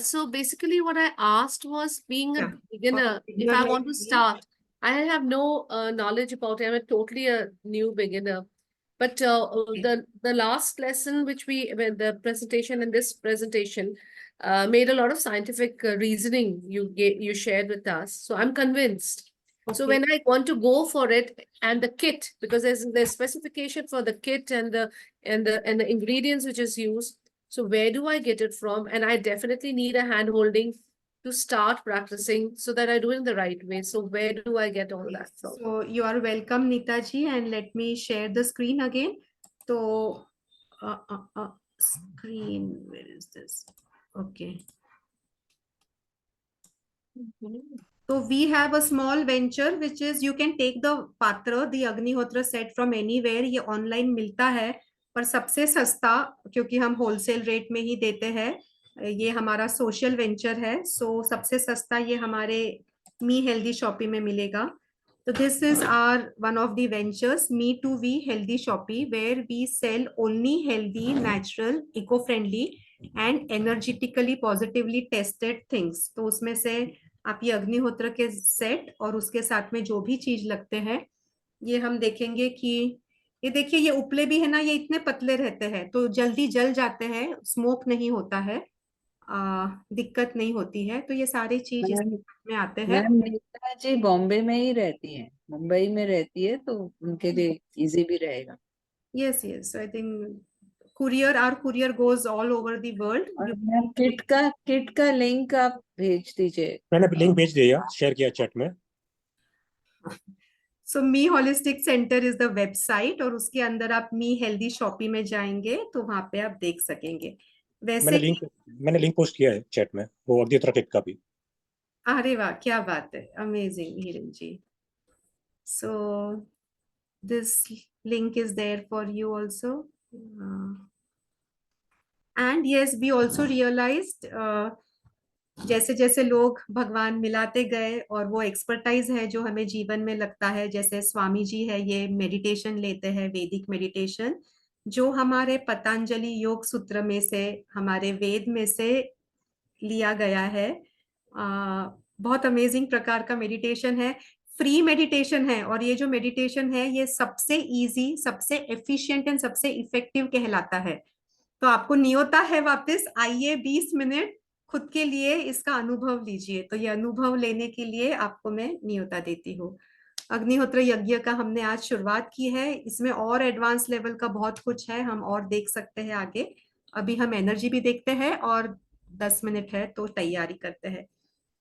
So basically what I asked was, being a Yeah. beginner, if beginner I like want to me. start, I have no knowledge about it. I'm totally a new beginner. But the last lesson which the presentation and this presentation made a lot of scientific reasoning you shared with us. So I'm convinced. So Okay. when I want to go for it, and the kit, because there's specification for the kit and the ingredients which is used. So where do I get it from? And I definitely need a hand holding to start practicing so that I do it in the right way. So where do I get all that from? So you are welcome, Neeta ji, and let me share the screen again. So screen, where is this? Okay. So we have a small venture which is, you can take the patra, the Agnihotra set from anywhere. ये online मिलता है, पर सबसे सस्ता, क्योंकि हम wholesale rate में ही देते हैं, ये हमारा सोशल वेंचर है। सो सबसे सस्ता ये हमारे मी हेल्दी शॉपी में मिलेगा। तो this is our one of the ventures, me to we healthy shoppe, where we sell only healthy, natural, eco friendly and energetically positively tested things. तो उसमें से आप ये अग्निहोत्र के सेट और उसके साथ में जो भी चीज लगते हैं, ये हम देखेंगे कि ये देखिए, ये उपले भी है ना, ये इतने पतले रहते हैं तो जल्दी जल जाते हैं, स्मोक नहीं होता है, दिक्कत नहीं होती है। तो ये सारी चीज इसमें आते हैं। मैम नीता जी बॉम्बे में ही रहती है, मुंबई में रहती है, तो उनके लिए इजी भी रहेगा। Yes yes, I think courier, our courier goes all over the world. और मैम किट का लिंक आप भेज दीजिए। मैंने लिंक भेज दिया, शेयर किया चैट में। So me holistic center is the website, और उसके अंदर आप मी हेल्दी शॉपी में जाएंगे तो वहां पे आप देख सकेंगे। वैसे मैंने लिंक पोस्ट किया है चैट में, वो अग्निहोत्र किट का भी। अरे वाह, क्या बात है, amazing Hiren ji. So this link is there for you also. And yes, we also realized, जैसे जैसे लोग भगवान मिलाते गए और वो एक्सपर्टाइज है जो हमें जीवन में लगता है, जैसे स्वामी जी है, ये मेडिटेशन लेते हैं, वैदिक मेडिटेशन, जो हमारे पतंजलि योग सूत्र में से, हमारे वेद में से लिया गया है। बहुत अमेजिंग प्रकार का मेडिटेशन है, फ्री मेडिटेशन है, और ये जो मेडिटेशन है ये सबसे इजी, सबसे एफिशिएंट एंड सबसे इफेक्टिव कहलाता है। तो आपको न्योता है, वापस आइए, 20 मिनट खुद के लिए इसका अनुभव लीजिए। तो ये अनुभव लेने के लिए आपको मैं न्योता देती हूँ। अग्निहोत्र यज्ञ का हमने आज शुरुआत की है, इसमें और एडवांस लेवल का बहुत कुछ है, हम और देख सकते हैं आगे। अभी हम एनर्जी भी देखते हैं और 10 मिनट है तो तैयारी करते हैं।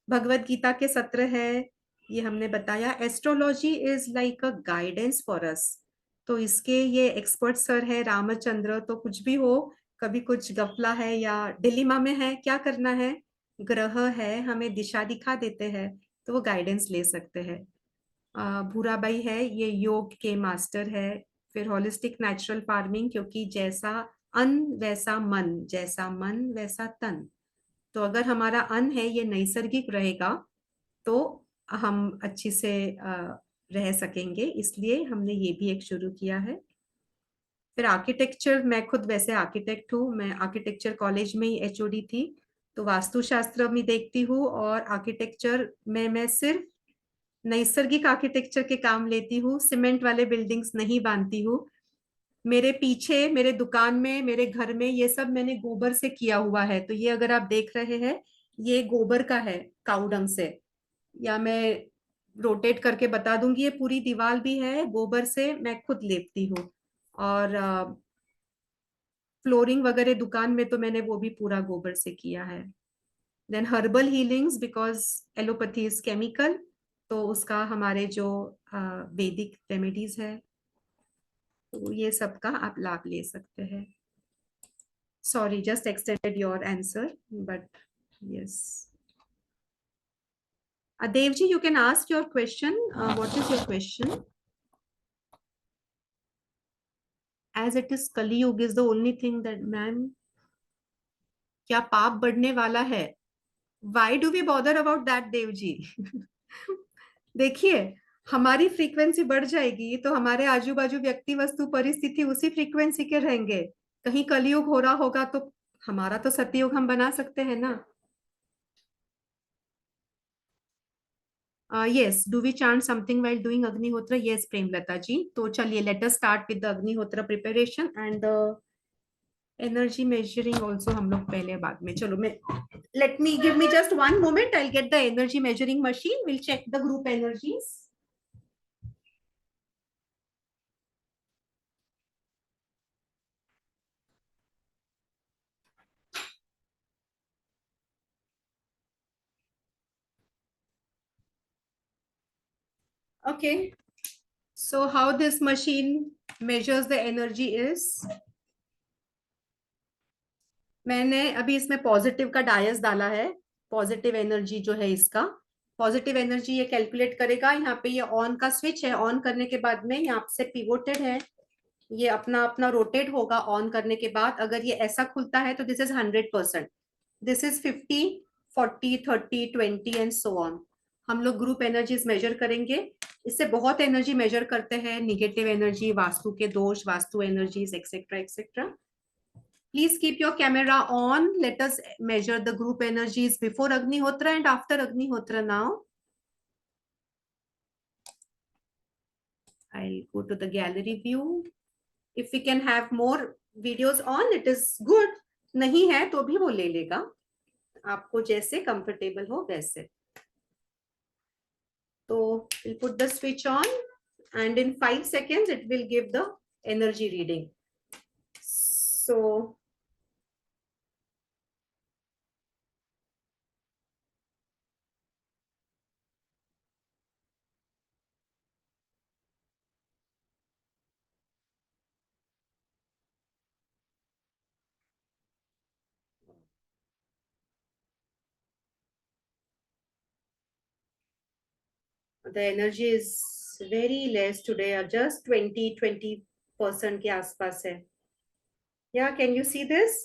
भगवत गीता के सत्र है, ये हमने बताया। Astrology is like a guidance for us, तो इसके ये एक्सपर्ट सर है रामचंद्र। तो कुछ भी हो, कभी कुछ गफला है या डिलीमा में है, क्या करना है, ग्रह है हमें दिशा दिखा देते हैं, तो वो गाइडेंस ले सकते हैं। भूराबाई है, ये योग के मास्टर है। फिर होलिस्टिक नेचुरल फार्मिंग, क्योंकि जैसा अन्न वैसा मन, जैसा मन वैसा तन। तो अगर हमारा अन्न है ये नैसर्गिक रहेगा तो हम अच्छी से रह सकेंगे, इसलिए हमने ये भी एक शुरू किया है। फिर आर्किटेक्चर, मैं खुद वैसे आर्किटेक्ट हूँ, मैं आर्किटेक्चर कॉलेज में ही HOD थी, तो वास्तुशास्त्र में देखती हूँ और आर्किटेक्चर में मैं सिर्फ नैसर्गिक आर्किटेक्चर के काम लेती हूँ, सीमेंट वाले बिल्डिंग्स नहीं बांधती हूँ। मेरे पीछे, मेरे दुकान में, मेरे घर में ये सब मैंने गोबर से किया हुआ है। तो ये अगर आप देख रहे हैं, ये गोबर का है, काऊ डंग से, या मैं रोटेट करके बता दूंगी, ये पूरी दीवार भी है गोबर से, मैं खुद लेपती हूँ। और फ्लोरिंग वगैरह दुकान में तो मैंने वो भी पूरा गोबर से किया है। Then herbal healings, because allopathy is chemical, तो उसका हमारे जो वैदिक रेमेडीज है, तो ये सब का आप लाभ ले सकते हैं। Sorry, just extended your answer, but yes. Dev ji, you can ask your question. What is your question? As it is Kali Yuga is the only thing that man, क्या पाप बढ़ने वाला है? Why do we bother about that, Dev ji? देखिए, हमारी frequency बढ़ जाएगी तो हमारे आजू बाजू व्यक्ति, वस्तु, परिस्थिति उसी फ्रीक्वेंसी के रहेंगे। कहीं कलयुग हो रहा होगा तो हमारा तो सतयुग हम बना सकते हैं ना। Yes, do we chant something while doing Agnihotra? Yes, Premlata ji. तो चलिए, let us start with the Agnihotra preparation and the energy measuring also हम लोग पहले बाद में। चलो, मैं give me just 1 moment. I'll get the energy measuring machine. We'll check the group energies. Okay. So how this machine measures the energy is, मैंने अभी इसमें पॉजिटिव का डायस डाला है। पॉजिटिव एनर्जी जो है इसका, पॉजिटिव एनर्जी ये कैलकुलेट करेगा। यहाँ पे ये ऑन का स्विच है, ऑन करने के बाद में यहाँ से पिवोटेड है, ये अपना अपना रोटेट होगा। ऑन करने के बाद अगर ये ऐसा खुलता है तो this is 100%, this is 50, 40, 30, 20 and so on. हम लोग ग्रुप एनर्जीज मेजर करेंगे। इससे बहुत एनर्जी मेजर करते हैं, निगेटिव एनर्जी, वास्तु के दोष, vastu energies, etcetera etcetera. Please keep your camera on. Let us measure the group energies before Agnihotra and after Agnihotra now. I'll go to the gallery view. If we can have more videos on, it is good. नहीं है तो भी वो ले लेगा, आपको जैसे comfortable हो वैसे। तो we'll put the switch on and in 5 seconds it will give the energy reading. So the energy is very less today, just 20% के आसपास है। Yeah, can you see this?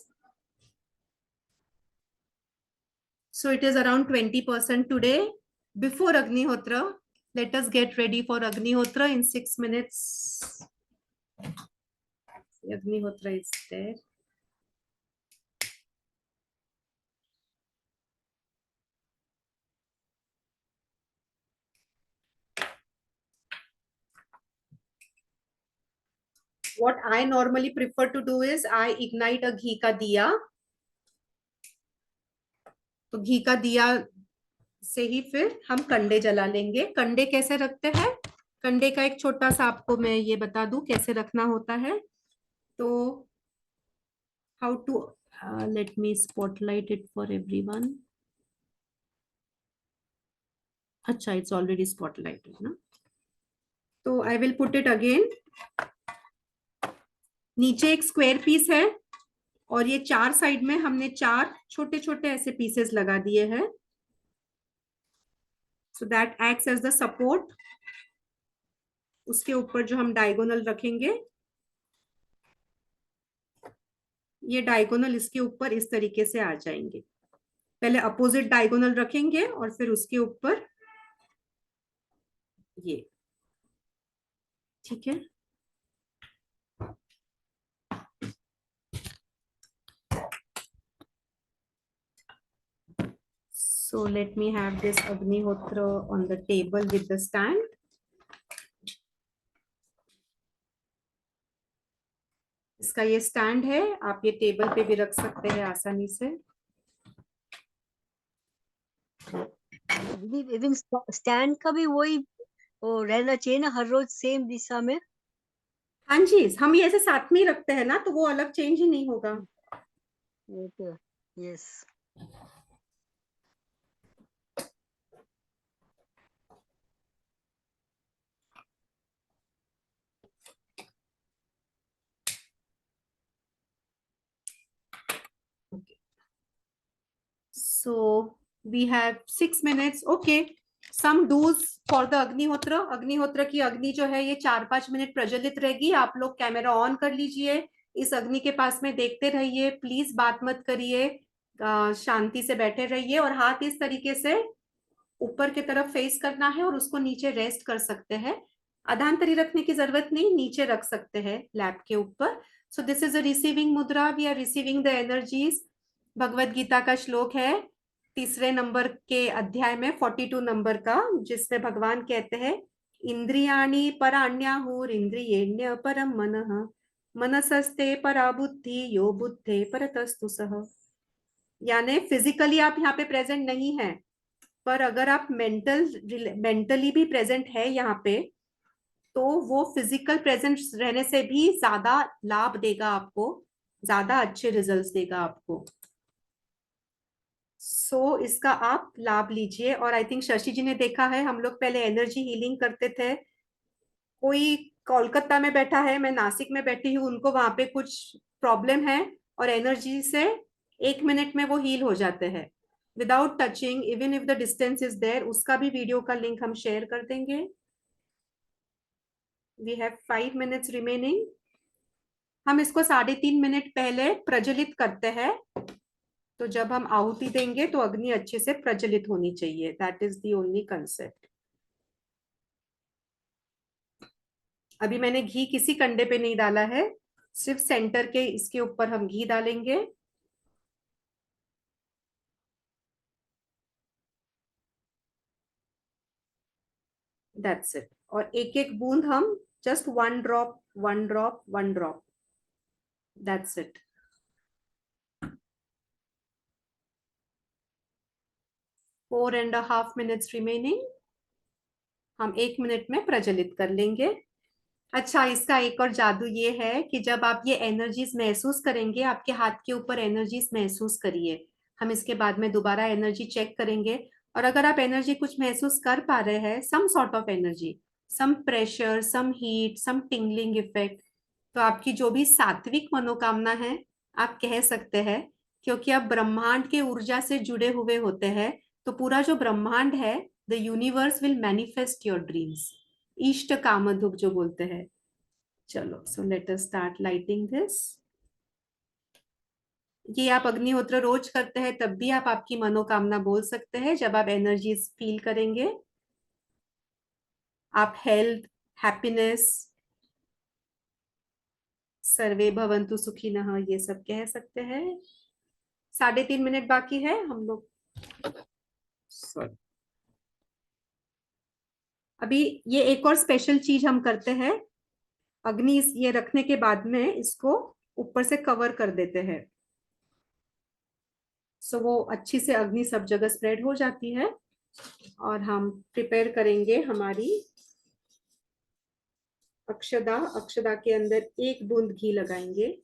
So it is around 20% today before Agnihotra. Let us get ready for Agnihotra in 6 minutes. Agnihotra is there. What I normally prefer to do is I ignite a घी का दिया। तो घी का दिया से ही फिर हम कंडे जला लेंगे। कंडे कैसे रखते हैं, कंडे का एक छोटा सा आपको मैं ये बता दूं कैसे रखना होता है। तो how to let me spotlight it for everyone. अच्छा, इट्स ऑलरेडी स्पॉटलाइटेड ना, तो I will put it again. नीचे एक स्क्वायर पीस है और ये 4 साइड में हमने 4 छोटे छोटे ऐसे पीसेस लगा दिए हैं, so that acts as the support उसके ऊपर जो हम डायगोनल रखेंगे, ये डायगोनल इसके ऊपर इस तरीके से आ जाएंगे। पहले अपोजिट डायगोनल रखेंगे और फिर उसके ऊपर ये, ठीक है। So let me have this Agnihotra on the table with the stand. इसका ये स्टैंड है, आप ये टेबल पे भी रख सकते हैं आसानी से। इवन स्टैंड का भी वही वो रहना चाहिए ना, हर रोज सेम दिशा में। हाँ जी, हम ये ऐसे साथ में ही रखते हैं ना, तो वो अलग चेंज ही नहीं होगा। Yes. So we have 6 minutes. Okay. Some do's for the अग्निहोत्र। अग्निहोत्र की अग्नि जो है ये 4-5 मिनट प्रज्वलित रहेगी। आप लोग कैमरा ऑन कर लीजिए, इस अग्नि के पास में देखते रहिए, प्लीज बात मत करिए, शांति से बैठे रहिए और हाथ इस तरीके से ऊपर की तरफ फेस करना है और उसको नीचे रेस्ट कर सकते हैं। अधांतरी रखने की जरूरत नहीं, नीचे रख सकते हैं लैप के ऊपर। So this is a receiving mudra, we are receiving the energies. Bhagavad Gita का श्लोक है 3 नंबर के अध्याय में 42 नंबर का, जिसमें भगवान कहते हैं इंद्रियाणि पराण्याहुर इंद्रियेण्य परम मनः मनसस्ते परा बुद्धि यो बुद्धे परतस्तु सः। यानी फिजिकली आप यहाँ पे प्रेजेंट नहीं है, पर अगर आप मेंटली भी प्रेजेंट है यहाँ पे, तो वो फिजिकल प्रेजेंस रहने से भी ज्यादा लाभ देगा आपको, ज्यादा अच्छे रिजल्ट्स देगा आपको। सो इसका आप लाभ लीजिए। और आई थिंक शशि जी ने देखा है, हम लोग पहले एनर्जी हीलिंग करते थे। कोई कोलकाता में बैठा है, मैं नासिक में बैठी हूँ, उनको वहां पे कुछ प्रॉब्लम है और एनर्जी से 1 मिनट में वो हील हो जाते हैं without touching, even if the distance is there. उसका भी वीडियो का लिंक हम शेयर कर देंगे। We have 5 minutes remaining. हम इसको 3.5 मिनट पहले प्रज्वलित करते हैं, तो जब हम आहुति देंगे तो अग्नि अच्छे से प्रज्वलित होनी चाहिए। That is the only concept. अभी मैंने घी किसी कंडे पे नहीं डाला है, सिर्फ सेंटर के इसके ऊपर हम घी डालेंगे। That's it. और एक एक बूंद हम just 1 drop 1 drop 1 drop, that's it. Four and half minutes remaining. हम 1 मिनट में प्रज्वलित कर लेंगे। अच्छा, इसका एक और जादू ये है कि जब आप ये एनर्जीज महसूस करेंगे, आपके हाथ के ऊपर एनर्जीज महसूस करिए। हम इसके बाद में दोबारा एनर्जी चेक करेंगे, और अगर आप एनर्जी कुछ महसूस कर पा रहे हैं, some sort of energy, some pressure, some heat, some tingling effect, तो आपकी जो भी सात्विक मनोकामना है आप कह सकते हैं, क्योंकि आप ब्रह्मांड के ऊर्जा से जुड़े हुए होते हैं, तो पूरा जो ब्रह्मांड है, the universe will manifest your dreams, इष्ट कामधुक जो बोलते हैं। चलो, so let us start lighting this. ये आप अग्निहोत्र रोज करते हैं तब भी आप आपकी मनोकामना बोल सकते हैं जब आप एनर्जी फील करेंगे। आप हेल्थ, हैप्पीनेस, सर्वे भवन्तु सुखिनः, ये सब कह सकते हैं। 3.5 मिनट बाकी है, हम लोग अभी ये एक और स्पेशल चीज हम करते हैं। अग्नि ये रखने के बाद में इसको ऊपर से कवर कर देते हैं, सो वो अच्छी से अग्नि सब जगह स्प्रेड हो जाती है। और हम प्रिपेयर करेंगे हमारी अक्षदा। अक्षदा के अंदर 1 बूंद घी लगाएंगे।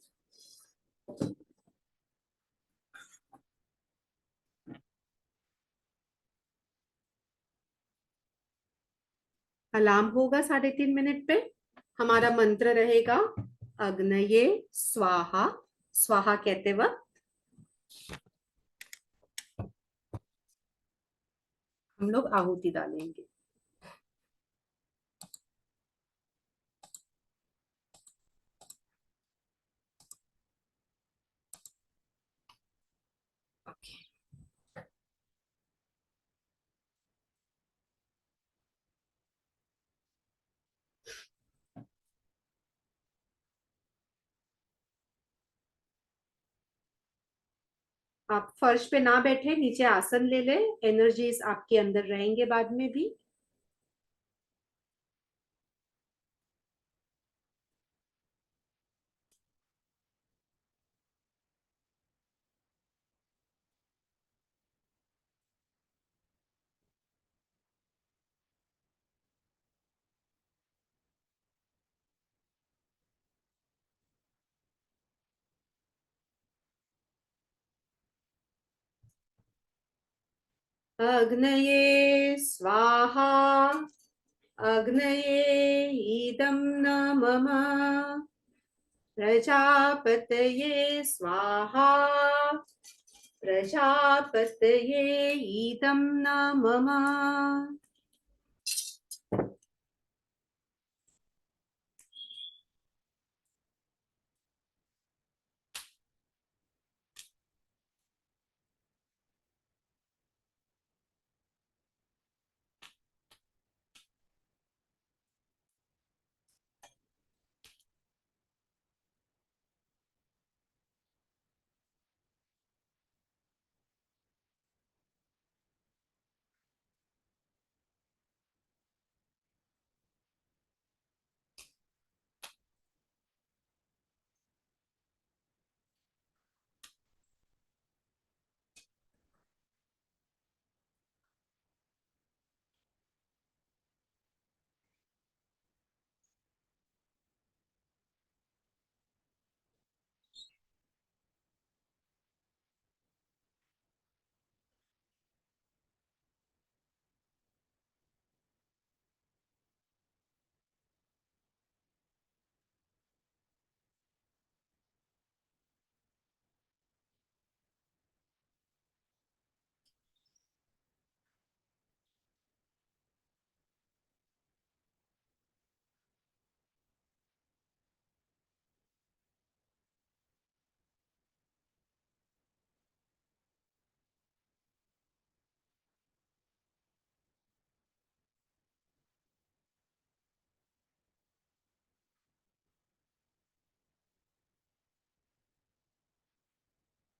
अलार्म होगा 3.5 मिनट पे। हमारा मंत्र रहेगा अग्नये स्वाहा। स्वाहा कहते वक्त हम लोग आहुति डालेंगे। आप फर्श पे ना बैठे, नीचे आसन ले ले, एनर्जीज आपके अंदर रहेंगे बाद में भी। अग्नये स्वाहा, अग्नये इदं न मम, प्रजापतये स्वाहा, प्रजापतये इदं न मम।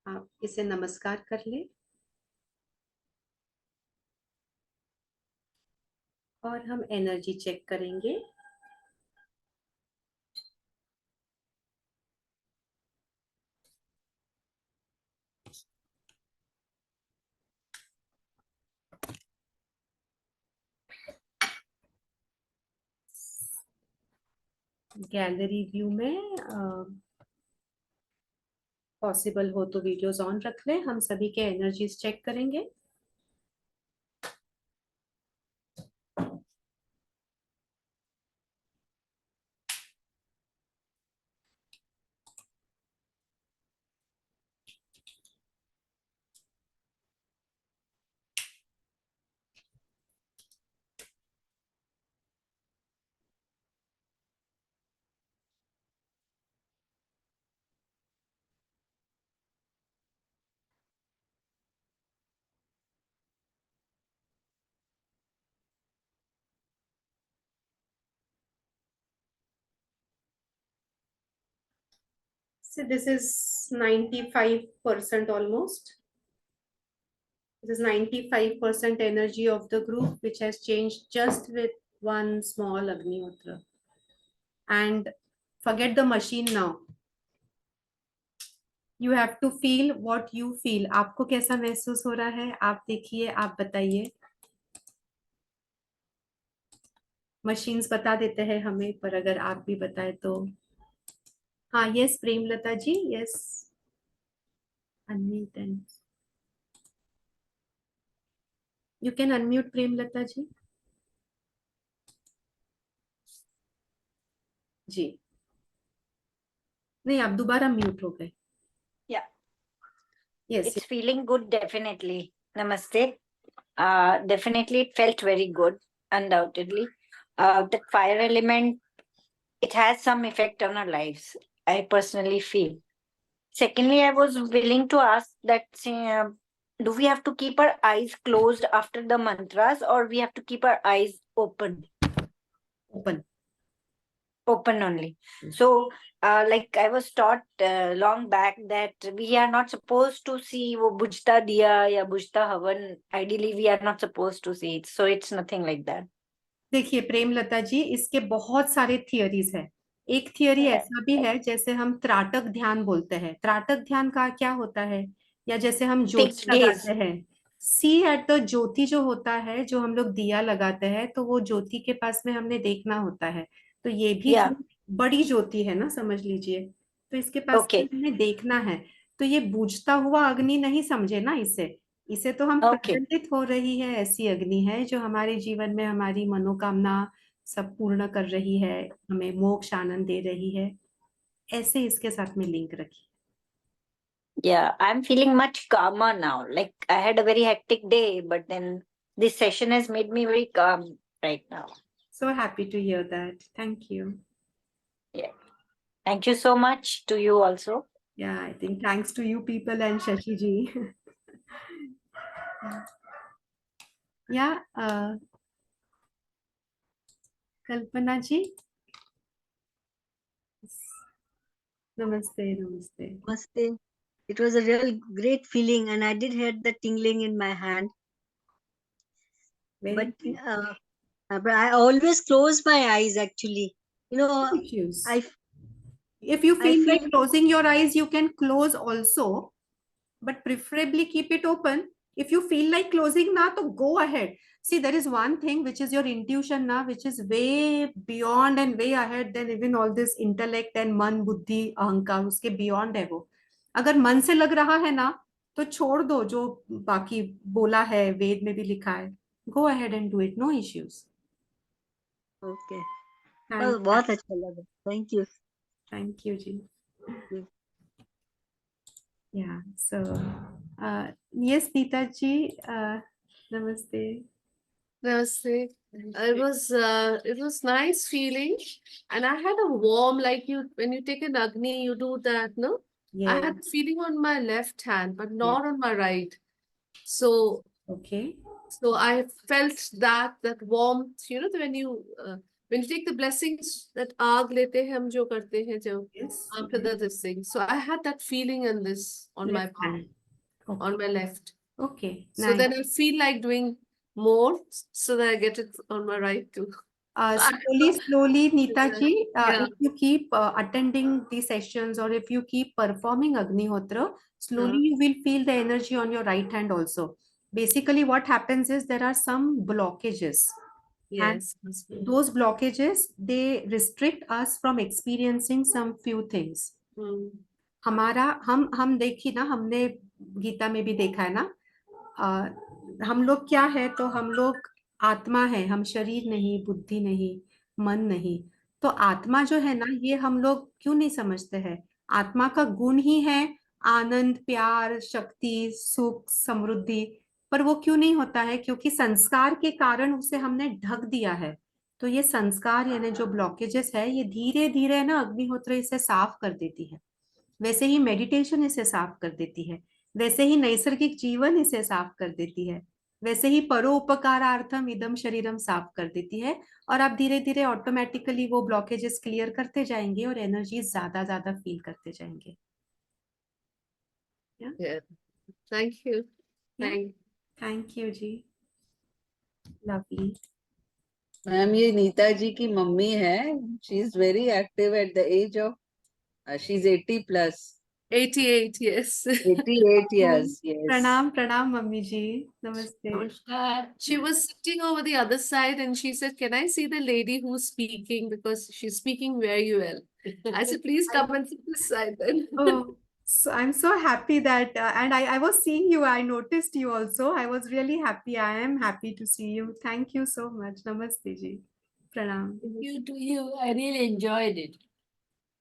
आप इसे नमस्कार कर ले और हम एनर्जी चेक करेंगे। गैलरी व्यू में पॉसिबल हो तो वीडियोस ऑन रख लें, हम सभी के एनर्जीज चेक करेंगे। So this is 95% almost. This is 95% energy of the group, which has changed just with one small Agnihotra. And forget the machine now. You have to feel what you feel. आपको कैसा महसूस हो रहा है? आप देखिए, आप बताइए। मशीन्स बता देते हैं हमें, पर अगर आप भी बताएं तो। हाँ, yes Premlata ji, yes. Unmute and you can unmute Premlata ji. जी नहीं, आप दोबारा म्यूट हो गए। Yeah, Yes. it's feeling good, definitely. Namaste. Definitely it felt very good, undoubtedly. The fire element, it has some effect on our lives, I personally feel. Secondly, I was willing to ask that do we have to keep our eyes closed after the mantras, or we have to keep our eyes open? Open only. So, like I was taught long back that we are not supposed to see wo bujhta diya ya bujhta havan. Ideally, we are not supposed to see it. So it's nothing like that. देखिए प्रेमलता जी, इसके बहुत सारे theories है। एक theory ऐसा भी है जैसे हम त्राटक ध्यान बोलते हैं। त्राटक ध्यान का क्या होता है? या जैसे हम Fixed ज्योति gaze. लगाते हैं, सी एट द ज्योति जो होता है, जो हम लोग दिया लगाते हैं तो वो ज्योति के पास में हमने देखना होता है। तो ये भी Yeah. जो बड़ी ज्योति है ना, समझ लीजिए, तो इसके पास Okay. में हमें देखना है। तो ये बुझता हुआ अग्नि नहीं समझे ना इसे तो हम Okay. प्रज्वलित हो रही है, ऐसी अग्नि है जो हमारे जीवन में हमारी मनोकामना सब पूर्ण कर रही है, हमें मोक्ष आनंद दे रही है। ऐसे इसके साथ में लिंक रखिए। Yeah, I'm feeling much calmer now. Like I had a very hectic day, but then this session has made me very calm right now. So happy to hear that. Thank you. Yeah. Thank you so much to you also. Yeah, I think thanks to you people and Shashi ji. Yeah, Kalpana ji. Namaste, namaste. Namaste. It was a real great feeling, and I did had the tingling in my hand. Very But I always close my eyes actually. You know, issues. If you feel like closing your eyes, you can close also, but preferably keep it open. If you feel like closing now, to go ahead. See, there is one thing which is your intuition now, which is way beyond and way ahead than even all this intellect and मन बुद्धि अहंकार, उसके beyond है वो। अगर मन से लग रहा है ना, तो छोड़ दो जो बाकी बोला है, वेद में भी लिखा है। Go ahead and do it, no issues. Okay. Thank you. बहुत अच्छा लगा. Thank you. Thank you, ji. Yeah, so yes, Neeta ji, namaste. Namaste. It was nice feeling, and I had a warm, like when you take an Agni, you do that, no? I had a feeling on my left hand, but not on my right. So okay. So I felt that warmth, when you take the blessings, that aag lete hain hum jo karte hain jo after this thing. So I had that feeling in this on my palm, on my left. Okay. So then I feel like doing more so that I get it on my right too. Slowly, Neeta ji, Yeah. if you keep attending the sessions or if you keep performing Agnihotra, slowly you will feel the energy on your right hand also. Basically, what happens is there are some blockages. Yes. And those blockages, they restrict us from experiencing some few things. हमारा हम देखिए ना, हमने गीता में भी देखा है ना, हम लोग क्या है, तो हम लोग आत्मा है, हम शरीर नहीं, बुद्धि नहीं, मन नहीं। तो आत्मा जो है ना, ये हम लोग क्यों नहीं समझते हैं? आत्मा का गुण ही है आनंद, प्यार, शक्ति, सुख, समृद्धि। पर वो क्यों नहीं होता है? क्योंकि संस्कार के कारण उसे हमने ढक दिया है। तो ये संस्कार यानी जो ब्लॉकेजेस है, ये धीरे धीरे ना अग्निहोत्र इसे साफ कर देती है। वैसे ही मेडिटेशन इसे साफ कर देती है, वैसे ही नैसर्गिक जीवन इसे साफ कर देती है, वैसे ही परोपकारार्थम इदम शरीरम साफ कर देती है। और आप धीरे धीरे ऑटोमेटिकली वो ब्लॉकेजेस क्लियर करते जाएंगे और एनर्जी ज्यादा ज्यादा फील करते जाएंगे। Thank you. Thank you ji. Lovely. Ma'am, ये नीता जी की मम्मी है. She is very active at the age of she's 80 plus. 88, yes. 88 years, yes. Pranam mummy ji. Namaste. She was sitting over the other side and she said, "Can I see the lady who's speaking? Because she's speaking very well." I said, "Please come and sit this side then." Oh, so I'm so happy that, and I was seeing you, I noticed you also. I was really happy. I am happy to see you. Thank you so much. Namaste ji. Pranam. You to you. I really enjoyed it.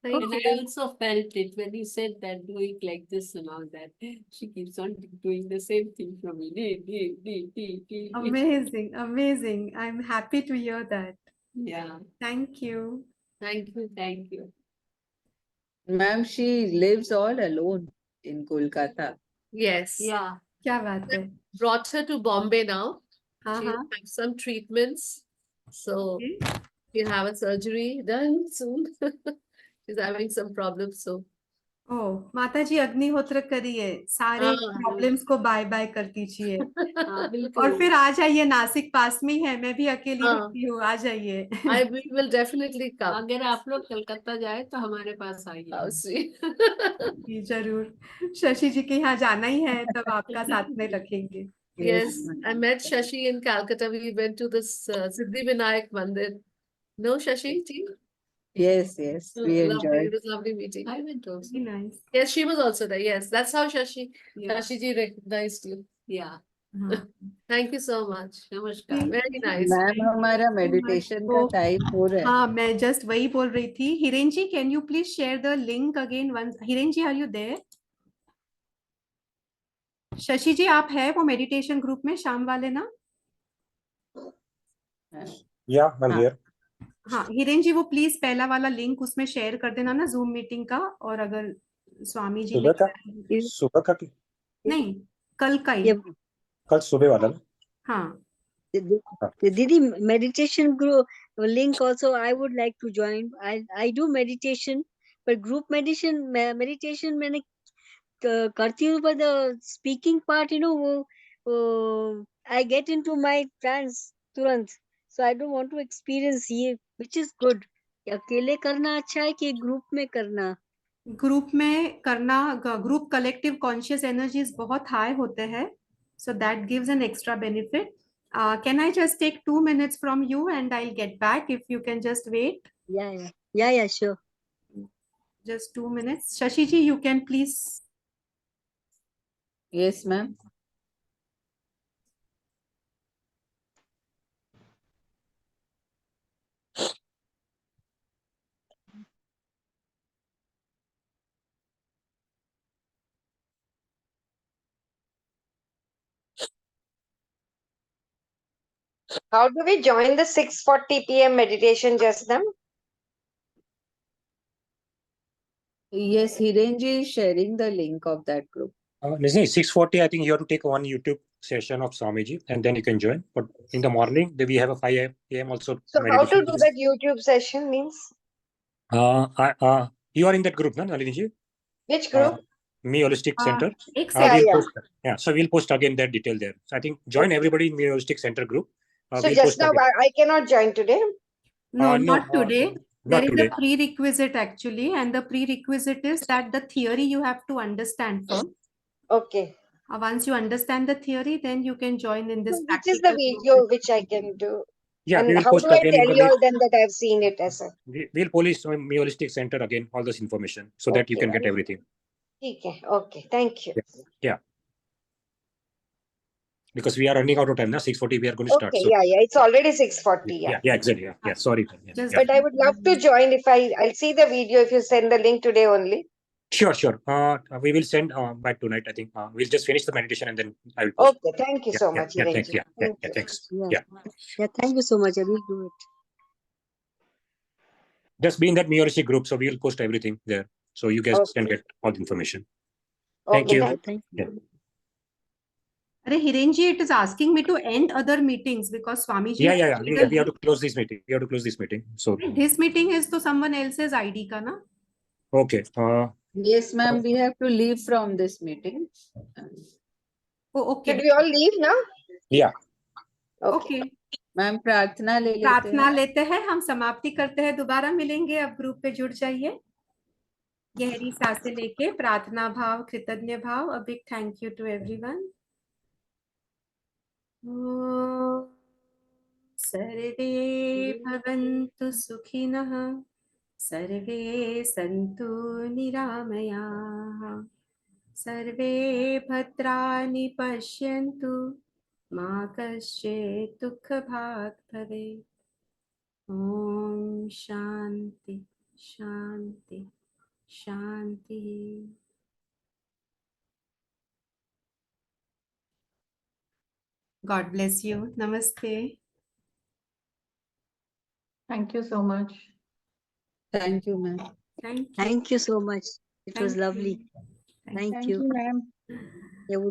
And I also felt it when he said that doing like this and all that. She keeps on doing the same thing from me. Amazing, amazing. I'm happy to hear that. Yeah. Thank you. Thank you. Thank you. Ma'am, she lives all alone in Kolkata. Yes. Yeah. क्या बात है। Brought her to Bombay now. हाँ She'll हाँ have some treatments. So okay. she'll have a surgery done soon. She's having some problems. So ओ माता जी अग्निहोत्र करिए, सारे हाँ प्रॉब्लम्स को बाय बाय कर दीजिए हाँ और बिल्कुल फिर आ जाइए, नासिक पास में ही है, मैं भी अकेली हाँ रहती हूँ, आ जाइए। we will definitely come. अगर आप लोग कलकत्ता जाए तो हमारे पास आइए। I'll see. जी जरूर, शशि जी के यहाँ जाना ही है तब आपका साथ में रखेंगे। Yes, I met Shashi in Calcutta. We went to this Siddhivinayak Mandir. No, Shashi ji? Yes, yes, we Lovely. enjoyed. It was lovely meeting. I went also. Very nice. Yes, she was also there. Yes, that's how Shashi ji recognized you. Yeah. हाँ Thank you so much. नमस्कार। Very nice. Ma'am हमारा meditation का तो time हो रहा है। हाँ मैं जस्ट वही बोल रही थी। Hiren ji, can you please share the link again once? Hiren ji, are you there? Shashi ji आप है वो मेडिटेशन ग्रुप में शाम वाले ना? Yeah, I'm हाँ। here. हाँ हिरेन जी, वो प्लीज पहला वाला लिंक उसमें शेयर कर देना ना, जूम मीटिंग का। और अगर स्वामी जी सुबह का लिंक सुबह का कि- नहीं, कल का ही। ये कल सुबह वाला ना? हाँ Didi, meditation group link also I would like to join. I do meditation, but group meditation मैंने करती हूँ, but the speaking part, वो I get into my trance तुरंत, so I don't want to experience ये, which is good. अकेले करना अच्छा है कि ग्रुप में करना? ग्रुप में करना, ग्रुप कलेक्टिव कॉन्शियस एनर्जीज बहुत हाई होते हैं, so that gives an extra benefit. Can I just take 2 minutes from you and I'll get back if you can just wait? Yeah, sure. Just 2 minutes. Shashi ji, you can please. Yes, ma'am. How do we join the 6:40 p.m. meditation, Jasnam? Yes, Hirenji is sharing the link of that group. Nisni, 6:40, I think you have to take one YouTube session of Swamiji and then you can join. But in the morning, we have a 5 a.m. also. So how to do that YouTube session means? You are in that group, no, Nalini ji? Which group? Me Holistic Center. एक Yeah, We'll yeah. post, yeah, so we'll post again that detail there. So I think join everybody in Me Holistic Center group. So We'll just post now again. I cannot join today. No, No, not today. not There is today. a prerequisite actually, and the prerequisite is that the theory you have to understand first. Okay. Once you understand the theory, then you can join in this So which is the practical video group. which I can do? Yeah, we And will how post do I again in tell the you all then that I've seen it as a? We'll police Me Holistic Center again, all this information, so that you Okay. can get everything. Okay. Okay. Thank you. Yeah. Because we are running out of time now. 6:40 we are going to start. Okay. So Yeah. It's already 6:40. Yeah. yeah, exactly. Yeah. Sorry. Just- But I would love to join if I'll see the video if you send the link today only. Sure. We will send by tonight. I think we'll just finish the meditation and then I will post. Okay. Thank you so much. Yeah, Hirenji. thanks. Thank you. Thanks. Yeah, thank you so much. I will do it. Just be in that Me Holistic group, so we will post everything there, so you guys can get all the information. Thank Okay. you. Thank you. Arey Hiren ji, it is asking me to end other meetings because Swami ji. Yeah. We have to close this meeting. So This meeting is to someone else's ID ka na? okay. Yes, ma'am, we have to leave from this meeting. Oh, okay. Should we all leave now? Yeah. Okay. Ma'am प्रार्थना ले लेते प्रार्थना हैं। लेते हैं, हम समाप्ति करते हैं, दोबारा मिलेंगे, अब ग्रुप पे जुड़ जाइए। गहरी सांसें लेके प्रार्थना भाव, कृतज्ञ भाव, a big thank you to everyone. सर्वे भवन्तु सुखिनः, सर्वे सन्तु निरामयाः, सर्वे भद्राणि पश्यन्तु, मा कश्चित् दुःखभाग् भवेत्। ॐ शान्ति शान्ति शान्ति। God bless you. Namaste. Thank you so much. Thank you, ma'am. Thank you. Thank you so much. It was Thank you. lovely. Thank you. ma'am. Yeah,